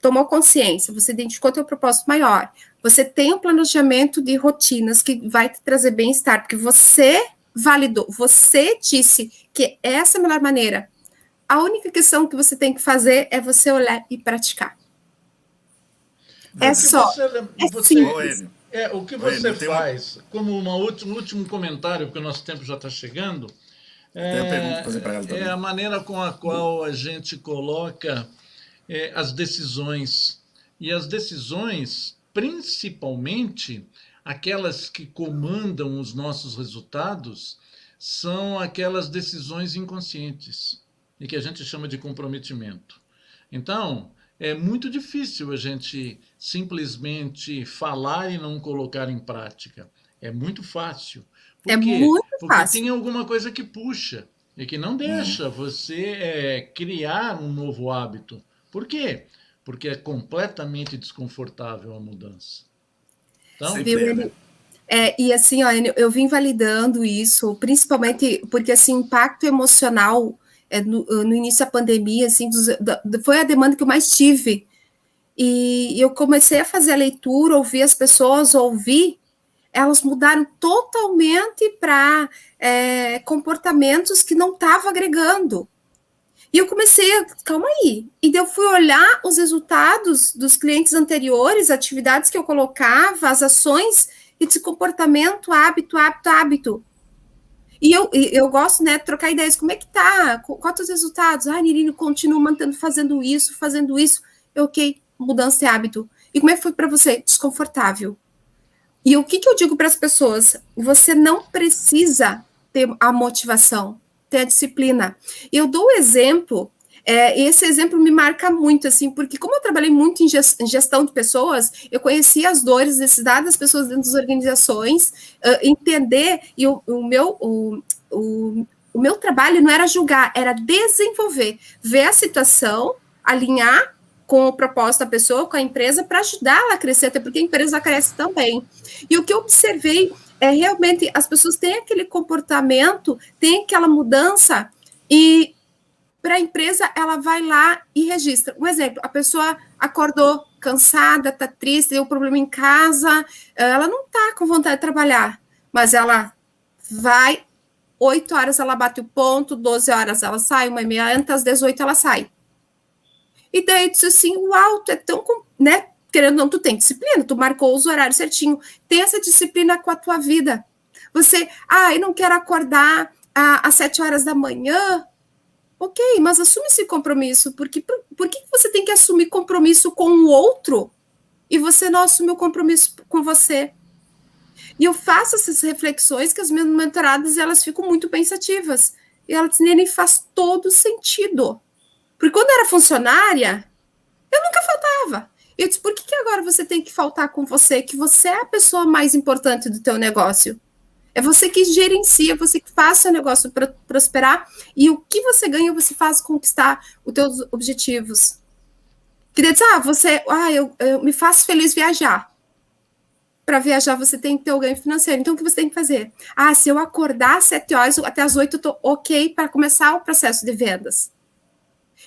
tomou consciência, você identificou teu propósito maior, você tem um planejamento de rotinas que vai te trazer bem-estar, porque você validou, você disse que essa é a melhor maneira. A única questão que você tem que fazer é você olhar e praticar. É só. O que você faz, como um último comentário, porque o nosso tempo já está chegando, é a maneira com a qual a gente coloca as decisões. E as decisões, principalmente aquelas que comandam os nossos resultados, são aquelas decisões inconscientes, e que a gente chama de comprometimento. Então, é muito difícil a gente simplesmente falar e não colocar em prática. É muito fácil. Por quê? Porque tem alguma coisa que puxa e que não deixa você criar um novo hábito. Por quê? Porque é completamente desconfortável a mudança. Então, e assim, ó, eu vim validando isso, principalmente porque assim, impacto emocional no início da pandemia, assim, foi a demanda que eu mais tive. E eu comecei a fazer a leitura, ouvir as pessoas, elas mudaram totalmente para comportamentos que não estavam agregando. E eu comecei calma aí. E eu fui olhar os resultados dos clientes anteriores, atividades que eu colocava, as ações, e de comportamento, hábito. E eu gosto, né, de trocar ideias. Como é que tá? Quais os resultados? Nirine, continuo mantendo, fazendo isso. Ok, mudança de hábito. E como é que foi para você? Desconfortável. E o que eu digo para as pessoas? Você não precisa ter a motivação, ter a disciplina. Eu dou o exemplo, esse exemplo me marca muito, assim, porque como eu trabalhei muito em gestão de pessoas, eu conheci as dores, as necessidades das pessoas dentro das organizações, entender, e o meu trabalho não era julgar, era desenvolver, ver a situação, alinhar com o propósito da pessoa, com a empresa, para ajudá-la a crescer, até porque a empresa cresce também. E o que eu observei realmente as pessoas têm aquele comportamento, têm aquela mudança, e para a empresa ela vai lá e registra. Um exemplo, a pessoa acordou cansada, está triste, deu um problema em casa, ela não está com vontade de trabalhar, mas ela vai, 8 horas ela bate o ponto, 12 horas ela sai, 1h30 antes, às 18 ela sai. E daí disse assim, uau, tu é tão, né, querendo ou não, tu tem disciplina, tu marcou os horários certinho, tem essa disciplina com a tua vida. Você, eu não quero acordar às 7 horas da manhã, ok, mas assume esse compromisso, por que você tem que assumir compromisso com o outro e você não assume o compromisso com você? E eu faço essas reflexões que as minhas mentoradas, elas ficam muito pensativas, e elas dizem, faz todo sentido. Porque quando eu era funcionária, eu nunca faltava. Eu disse, por que agora você tem que faltar com você? Que você é a pessoa mais importante do teu negócio. É você que gerencia, você que faz seu negócio prosperar, e o que você ganha, você faz conquistar os teus objetivos. Queria dizer, eu me faço feliz viajar. Para viajar, você tem que ter o ganho financeiro. Então, o que você tem que fazer? Se eu acordar às 7 horas, até às 8 eu estou ok para começar o processo de vendas.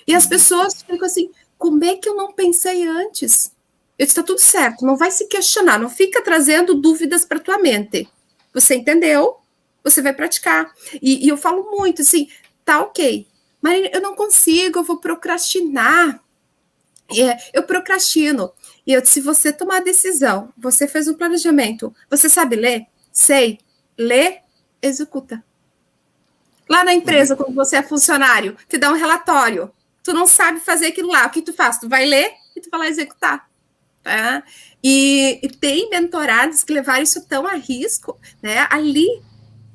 E as pessoas ficam assim, como é que eu não pensei antes? Eu disse, está tudo certo, não vai se questionar, não fica trazendo dúvidas para tua mente. Você entendeu? Você vai praticar. E eu falo muito assim, tá ok, mas eu não consigo, eu vou procrastinar. Eu procrastino. E eu disse, se você tomar a decisão, você fez um planejamento, você sabe ler? Sei. Lê, executa. Lá na empresa, quando você é funcionário, te dá um relatório. Tu não sabe fazer aquilo lá. O que tu faz? Tu vai ler e tu vai lá executar. Tá? E tem mentorados que levaram isso tão a risco, né? Ali,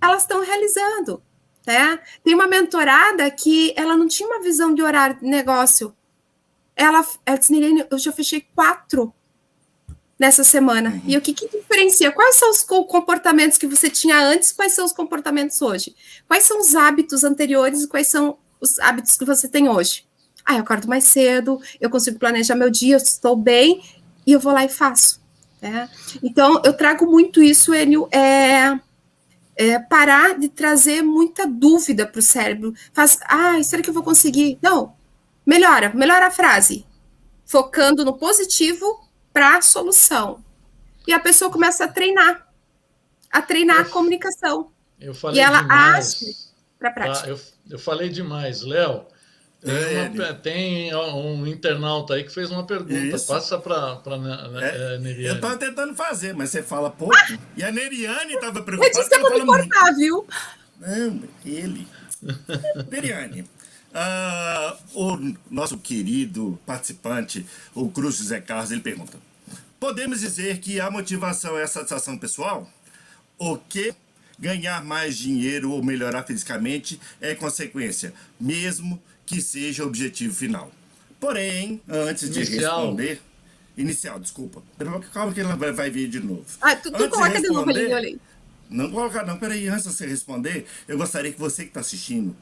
elas estão realizando. Né? Tem uma mentorada que ela não tinha uma visão de horário de negócio. Ela disse, Nirene, eu já fechei 4 nessa semana. E o que diferencia? Quais são os comportamentos que você tinha antes? Quais são os comportamentos hoje? Quais são os hábitos anteriores e quais são os hábitos que você tem hoje? Eu acordo mais cedo, eu consigo planejar meu dia, eu estou bem, e eu vou lá e faço. Né? Então, eu trago muito isso, Enio, parar de trazer muita dúvida para o cérebro. Será que eu vou conseguir? Não, melhora a frase, focando no positivo para a solução. E a pessoa começa a treinar a comunicação. Eu falei e ela demais. age para a prática. Eu falei demais, Léo. Tem um internauta aí que fez uma pergunta. Isso. Passa para Neriane. Eu estava tentando fazer, mas você fala pouco. E a Neriane estava preocupada. Eu disse que eu vou me cortar, viu? Não, ele. Neriane, o nosso querido participante, o Cruz José Carlos, ele pergunta: podemos dizer que a motivação é a satisfação pessoal? O que ganhar mais dinheiro ou melhorar fisicamente é consequência, mesmo que seja o objetivo final. Porém, antes de responder... Inicial, desculpa. Calma que ela vai vir de novo. Tu coloca de novo ali, olha aí. Não coloca não, peraí, antes de você responder, eu gostaria que você que está assistindo,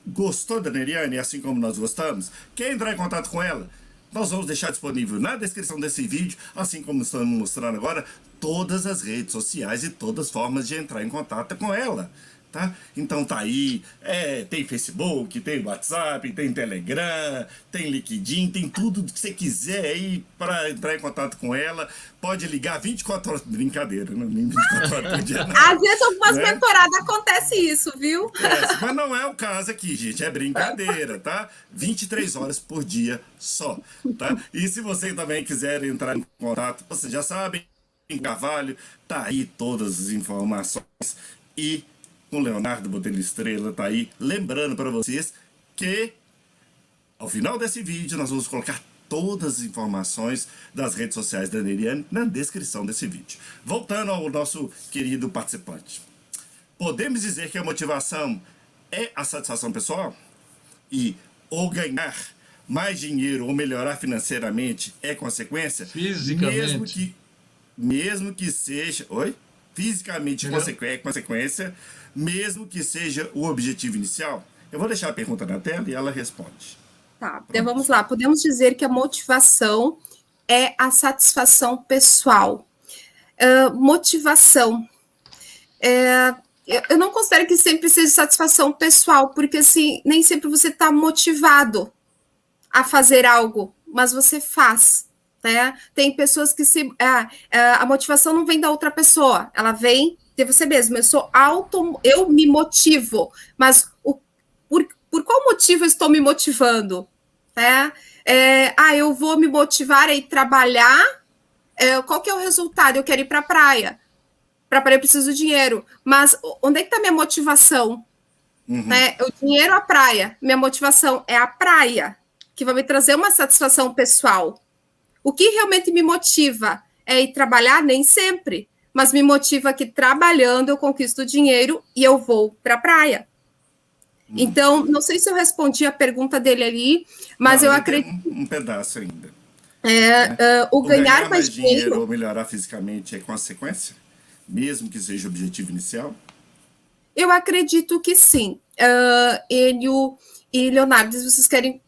gostou da Neriane, assim como nós gostamos, quer entrar em contato com ela? Nós vamos deixar disponível na descrição desse vídeo, assim como estamos mostrando agora, todas as redes sociais e todas as formas de entrar em contato com ela. Tá? Então tá aí, tem Facebook, tem WhatsApp, tem Telegram, tem LinkedIn, tem tudo que você quiser aí para entrar em contato com ela. Pode ligar 24 horas, brincadeira, não, nem 24 horas por dia não. Às vezes algumas mentoradas acontece isso, viu? Mas não é o caso aqui, gente, é brincadeira, tá? 23 horas por dia só, tá? E se você também quiser entrar em contato, vocês já sabem, em Carvalho, tá aí todas as informações e o Leonardo Botelho Estrela tá aí, lembrando para vocês que ao final desse vídeo nós vamos colocar todas as informações das redes sociais da Neriane na descrição desse vídeo. Voltando ao nosso querido participante. Podemos dizer que a motivação é a satisfação pessoal? E ou ganhar mais dinheiro ou melhorar financeiramente é consequência? Fisicamente. Mesmo que seja... Oi? Fisicamente é consequência, mesmo que seja o objetivo inicial? Eu vou deixar a pergunta na tela e ela responde. Tá, então vamos lá. Podemos dizer que a motivação é a satisfação pessoal. Motivação. Eu não considero que sempre seja satisfação pessoal, porque assim, nem sempre você está motivado a fazer algo, mas você faz. Né? Tem pessoas que a motivação não vem da outra pessoa, ela vem de você mesmo. Eu me motivo, mas por qual motivo eu estou me motivando? Né? Eu vou me motivar a ir trabalhar. Qual que é o resultado? Eu quero ir para a praia. Para a praia eu preciso de dinheiro. Mas onde é que está minha motivação? Né? O dinheiro, a praia. Minha motivação é a praia, que vai me trazer uma satisfação pessoal. O que realmente me motiva é ir trabalhar? Nem sempre. Mas me motiva que trabalhando eu conquisto dinheiro e eu vou para a praia. Então, não sei se eu respondi a pergunta dele ali, mas Não, eu ele tem acredito um pedaço ainda. o O ganhar ganhar mais mais dinheiro dinheiro. ou melhorar fisicamente é consequência? Mesmo que seja o objetivo inicial? Eu acredito que sim. Enio e Leonardo, se vocês querem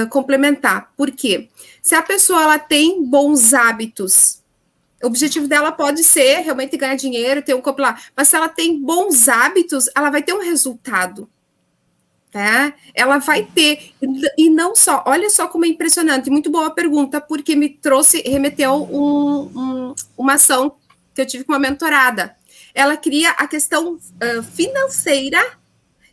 complementar. Por quê? Se a pessoa ela tem bons hábitos, o objetivo dela pode ser realmente ganhar dinheiro, ter um corpo lá, mas se ela tem bons hábitos, ela vai ter um resultado. Tá? Ela vai ter, e não só, olha só como é impressionante, muito boa pergunta, porque me trouxe, remeteu uma ação que eu tive com uma mentorada. Ela cria a questão financeira,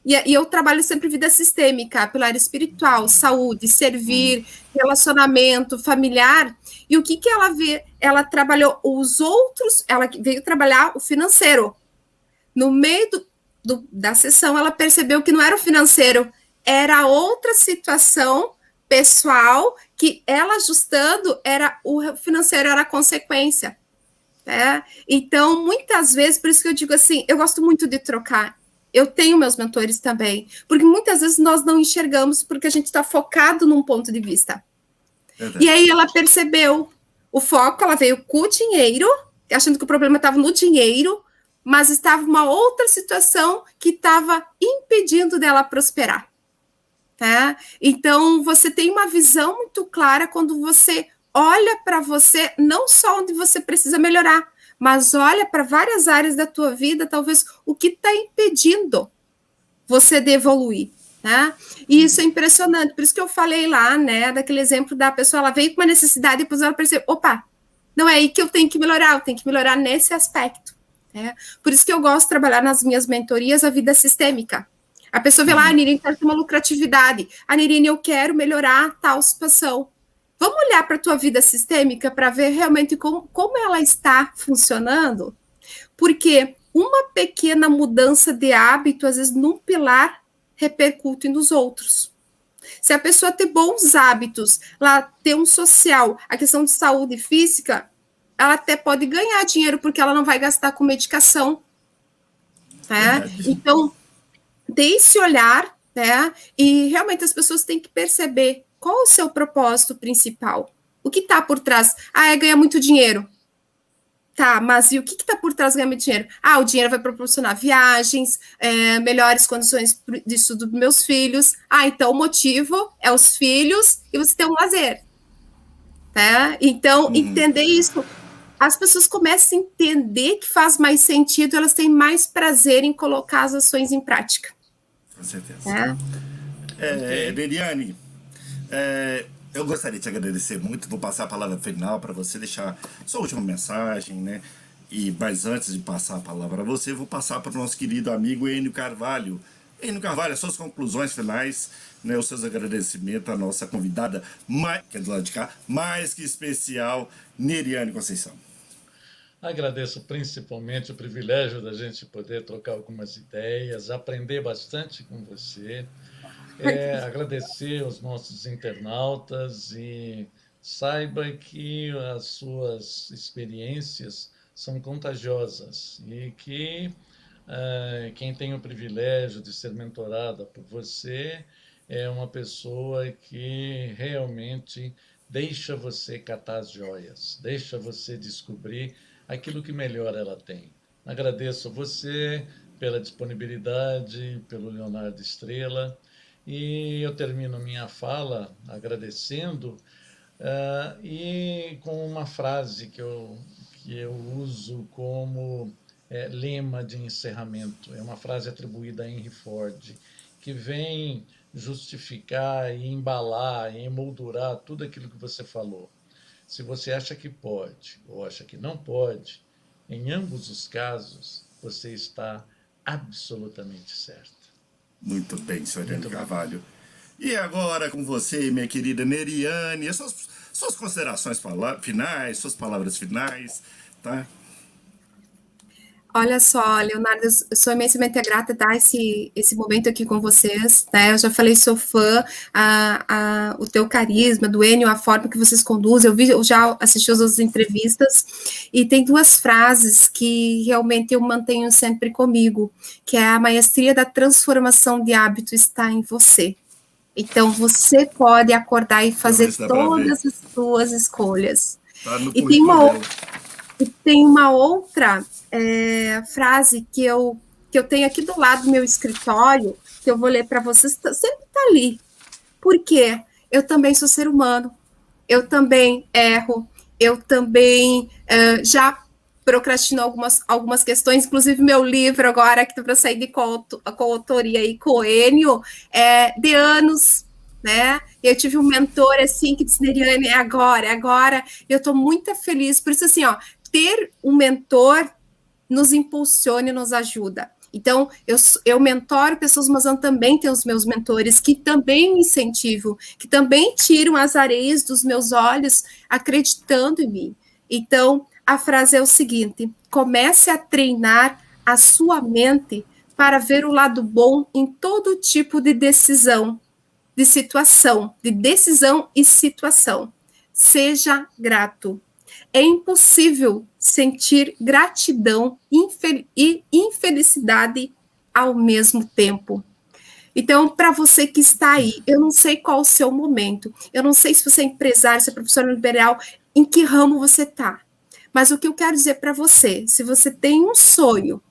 e eu trabalho sempre vida sistêmica, pilar espiritual, saúde, servir, relacionamento familiar, e o que ela vê? Ela trabalhou os outros, ela veio trabalhar o financeiro. No meio da sessão, ela percebeu que não era o financeiro, era outra situação pessoal que ela ajustando, era o financeiro era a consequência. Né? Então, muitas vezes, por isso que eu digo assim, eu gosto muito de trocar. Eu tenho meus mentores também, porque muitas vezes nós não enxergamos porque a gente está focado num ponto de vista. Verdade. E aí ela percebeu o foco, ela veio com o dinheiro, achando que o problema estava no dinheiro, mas estava uma outra situação que estava impedindo dela prosperar. Tá? Então, você tem uma visão muito clara quando você olha para você, não só onde você precisa melhorar, mas olha para várias áreas da tua vida, talvez o que está impedindo você de evoluir. Tá? E isso é impressionante, por isso que eu falei lá, né, daquele exemplo da pessoa, ela veio com uma necessidade e depois ela percebeu, opa, não é aí que eu tenho que melhorar, eu tenho que melhorar nesse aspecto. Né? Por isso que eu gosto de trabalhar nas minhas mentorias a vida sistêmica. A pessoa vê lá, a Nirine quer ter uma lucratividade, a Nirine, eu quero melhorar tal situação. Vamos olhar para a tua vida sistêmica para ver realmente como ela está funcionando? Porque uma pequena mudança de hábito, às vezes, num pilar, repercute nos outros. Se a pessoa ter bons hábitos, lá ter um social, a questão de saúde física, ela até pode ganhar dinheiro porque ela não vai gastar com medicação. Tá? Então, ter esse olhar, né? E realmente as pessoas têm que perceber qual é o seu propósito principal. O que está por trás? Ah, é ganhar muito dinheiro. Tá, mas e o que está por trás do ganhar muito dinheiro? Ah, o dinheiro vai proporcionar viagens, melhores condições de estudo dos meus filhos. Ah, então o motivo é os filhos e você ter um lazer. Tá? Então, entender isso. As pessoas começam a entender que faz mais sentido, elas têm mais prazer em colocar as ações em prática. Com certeza. Liliane, eu gostaria de te agradecer muito. Vou passar a palavra final para você deixar sua última mensagem, né? Mas antes de passar a palavra a você, vou passar para o nosso querido amigo Enio Carvalho. Enio Carvalho, as suas conclusões finais, né, os seus agradecimentos à nossa convidada, que é do lado de cá, mais que especial, Neriane Conceição. Agradeço principalmente o privilégio da gente poder trocar algumas ideias, aprender bastante com você, agradecer aos nossos internautas e saiba que as suas experiências são contagiosas e que quem tem o privilégio de ser mentorada por você é uma pessoa que realmente deixa você catar as joias, deixa você descobrir aquilo que melhor ela tem. Agradeço a você pela disponibilidade, pelo Leonardo Estrela, e eu termino minha fala agradecendo e com uma frase que eu uso como lema de encerramento. É uma frase atribuída a Henry Ford, que vem justificar e embalar e emoldurar tudo aquilo que você falou. Se você acha que pode ou acha que não pode, em ambos os casos, você está absolutamente certo. Muito bem, senhor Enio Carvalho. E agora com você, minha querida Neriane, suas considerações finais, suas palavras finais, tá? Olha só, Leonardo, eu sou imensamente grata de dar esse momento aqui com vocês, né? Eu já falei, sou fã, o teu carisma, do Enio, a forma que vocês conduzem, eu já assisti as outras entrevistas, e tem duas frases que realmente eu mantenho sempre comigo, que é: a maestria da transformação de hábito está em você. Então, você pode acordar e fazer todas as suas escolhas. Tá no E tem currículo dela. tem uma outra frase que eu tenho aqui do lado do meu escritório, que eu vou ler para vocês, sempre está ali. Por quê? Eu também sou ser humano, eu também erro, eu também já procrastino algumas questões, inclusive meu livro agora, que está para sair de coautoria aí com o Enio, de anos, né? Eu tive um mentor assim que disse: Neriane, é agora. Eu estou muito feliz, por isso assim, ó, ter um mentor nos impulsiona e nos ajuda. Então, eu mentoro pessoas, mas eu também tenho os meus mentores que também me incentivam, que também tiram as areias dos meus olhos, acreditando em mim. Então, a frase é o seguinte: comece a treinar a sua mente para ver o lado bom em todo tipo de decisão, de situação, de decisão e situação. Seja grato. É impossível sentir gratidão e infelicidade ao mesmo tempo. Então, para você que está aí, eu não sei qual o seu momento, eu não sei se você é empresário, se é professor liberal, em que ramo você está. Mas o que eu quero dizer para você, se você tem um sonho,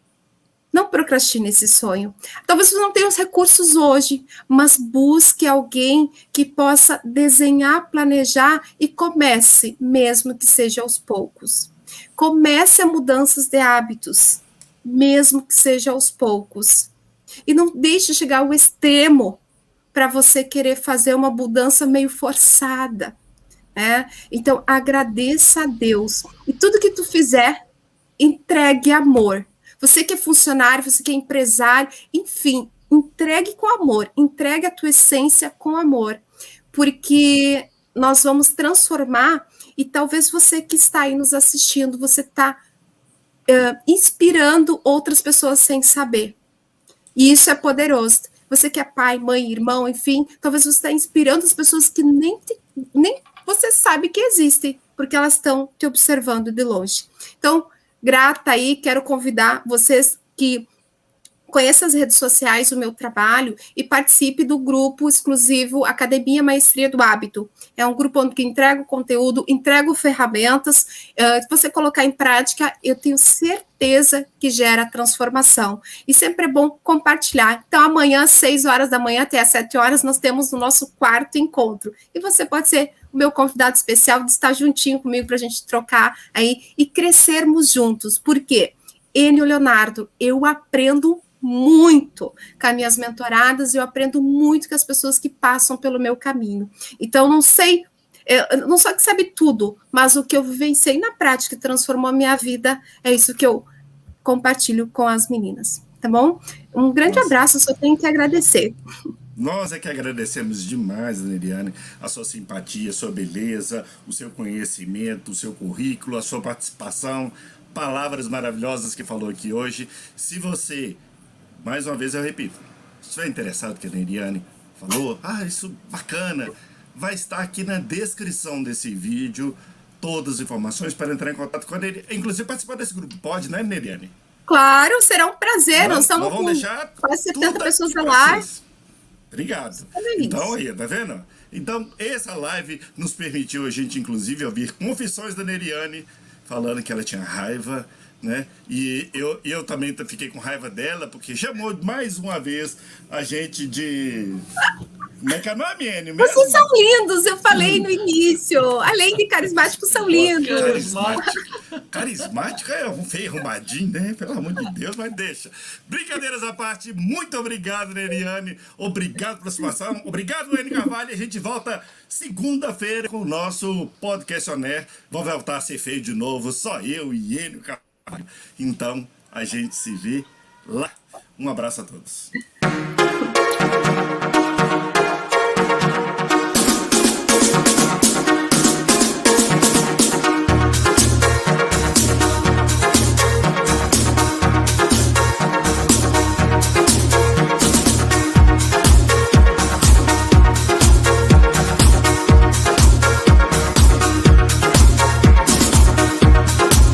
não procrastine esse sonho. Talvez você não tenha os recursos hoje, mas busque alguém que possa desenhar, planejar e comece, mesmo que seja aos poucos. Comece a mudanças de hábitos, mesmo que seja aos poucos. E não deixe chegar ao extremo para você querer fazer uma mudança meio forçada. Então, agradeça a Deus. E tudo que tu fizer, entregue amor. Você que é funcionário, você que é empresário, enfim, entregue com amor, entregue a tua essência com amor, porque nós vamos transformar, e talvez você que está aí nos assistindo, você está inspirando outras pessoas sem saber, e isso é poderoso. Você que é pai, mãe, irmão, enfim, talvez você está inspirando as pessoas que nem você sabe que existem, porque elas estão te observando de longe. Então, grata aí, quero convidar vocês que conheçam as redes sociais, o meu trabalho, e participe do grupo exclusivo Academia Maestria do Hábito. É um grupo onde entrego conteúdo, entrego ferramentas, se você colocar em prática, eu tenho certeza que gera transformação. E sempre é bom compartilhar. Então, amanhã, às 6 horas da manhã até às 7 horas, nós temos o nosso quarto encontro. E você pode ser o meu convidado especial de estar juntinho comigo para a gente trocar aí e crescermos juntos. Por quê? Enio Leonardo, eu aprendo muito com as minhas mentoradas, eu aprendo muito com as pessoas que passam pelo meu caminho. Então, não sei, eu não sou que sabe tudo, mas o que eu vivenciei na prática e transformou a minha vida, é isso que eu compartilho com as meninas, tá bom? Um grande abraço, só tenho que agradecer. Nós é que agradecemos demais, Neriane, a sua simpatia, a sua beleza, o seu conhecimento, o seu currículo, a sua participação, palavras maravilhosas que falou aqui hoje. Se você, mais uma vez eu repito, se estiver interessado no que a Neriane falou, isso bacana, vai estar aqui na descrição desse vídeo todas as informações para entrar em contato com a Neriane, inclusive participar desse grupo. Pode, né, Neriane? Claro, será um prazer. Nós estamos vamos deixar quase 70 pessoas lá. Obrigado. Então aí, tá vendo? Então, essa live nos permitiu a gente, inclusive, ouvir confissões da Neriane, falando que ela tinha raiva, né? E eu também fiquei com raiva dela, porque chamou mais uma vez a gente de... Como é que é o nome, Enio? Vocês são lindos, eu falei no início. Além de carismáticos, são lindos. Carismático é um feio arrumadinho, né? Pelo amor de Deus, mas deixa. Brincadeiras à parte, muito obrigado, Neriane. Obrigado pela sua participação. Obrigado, Enio Carvalho. A gente volta segunda-feira com o nosso podcast On Air. Vão voltar a ser feio de novo, só eu e Enio Carvalho. Então, a gente se vê lá. Um abraço a todos.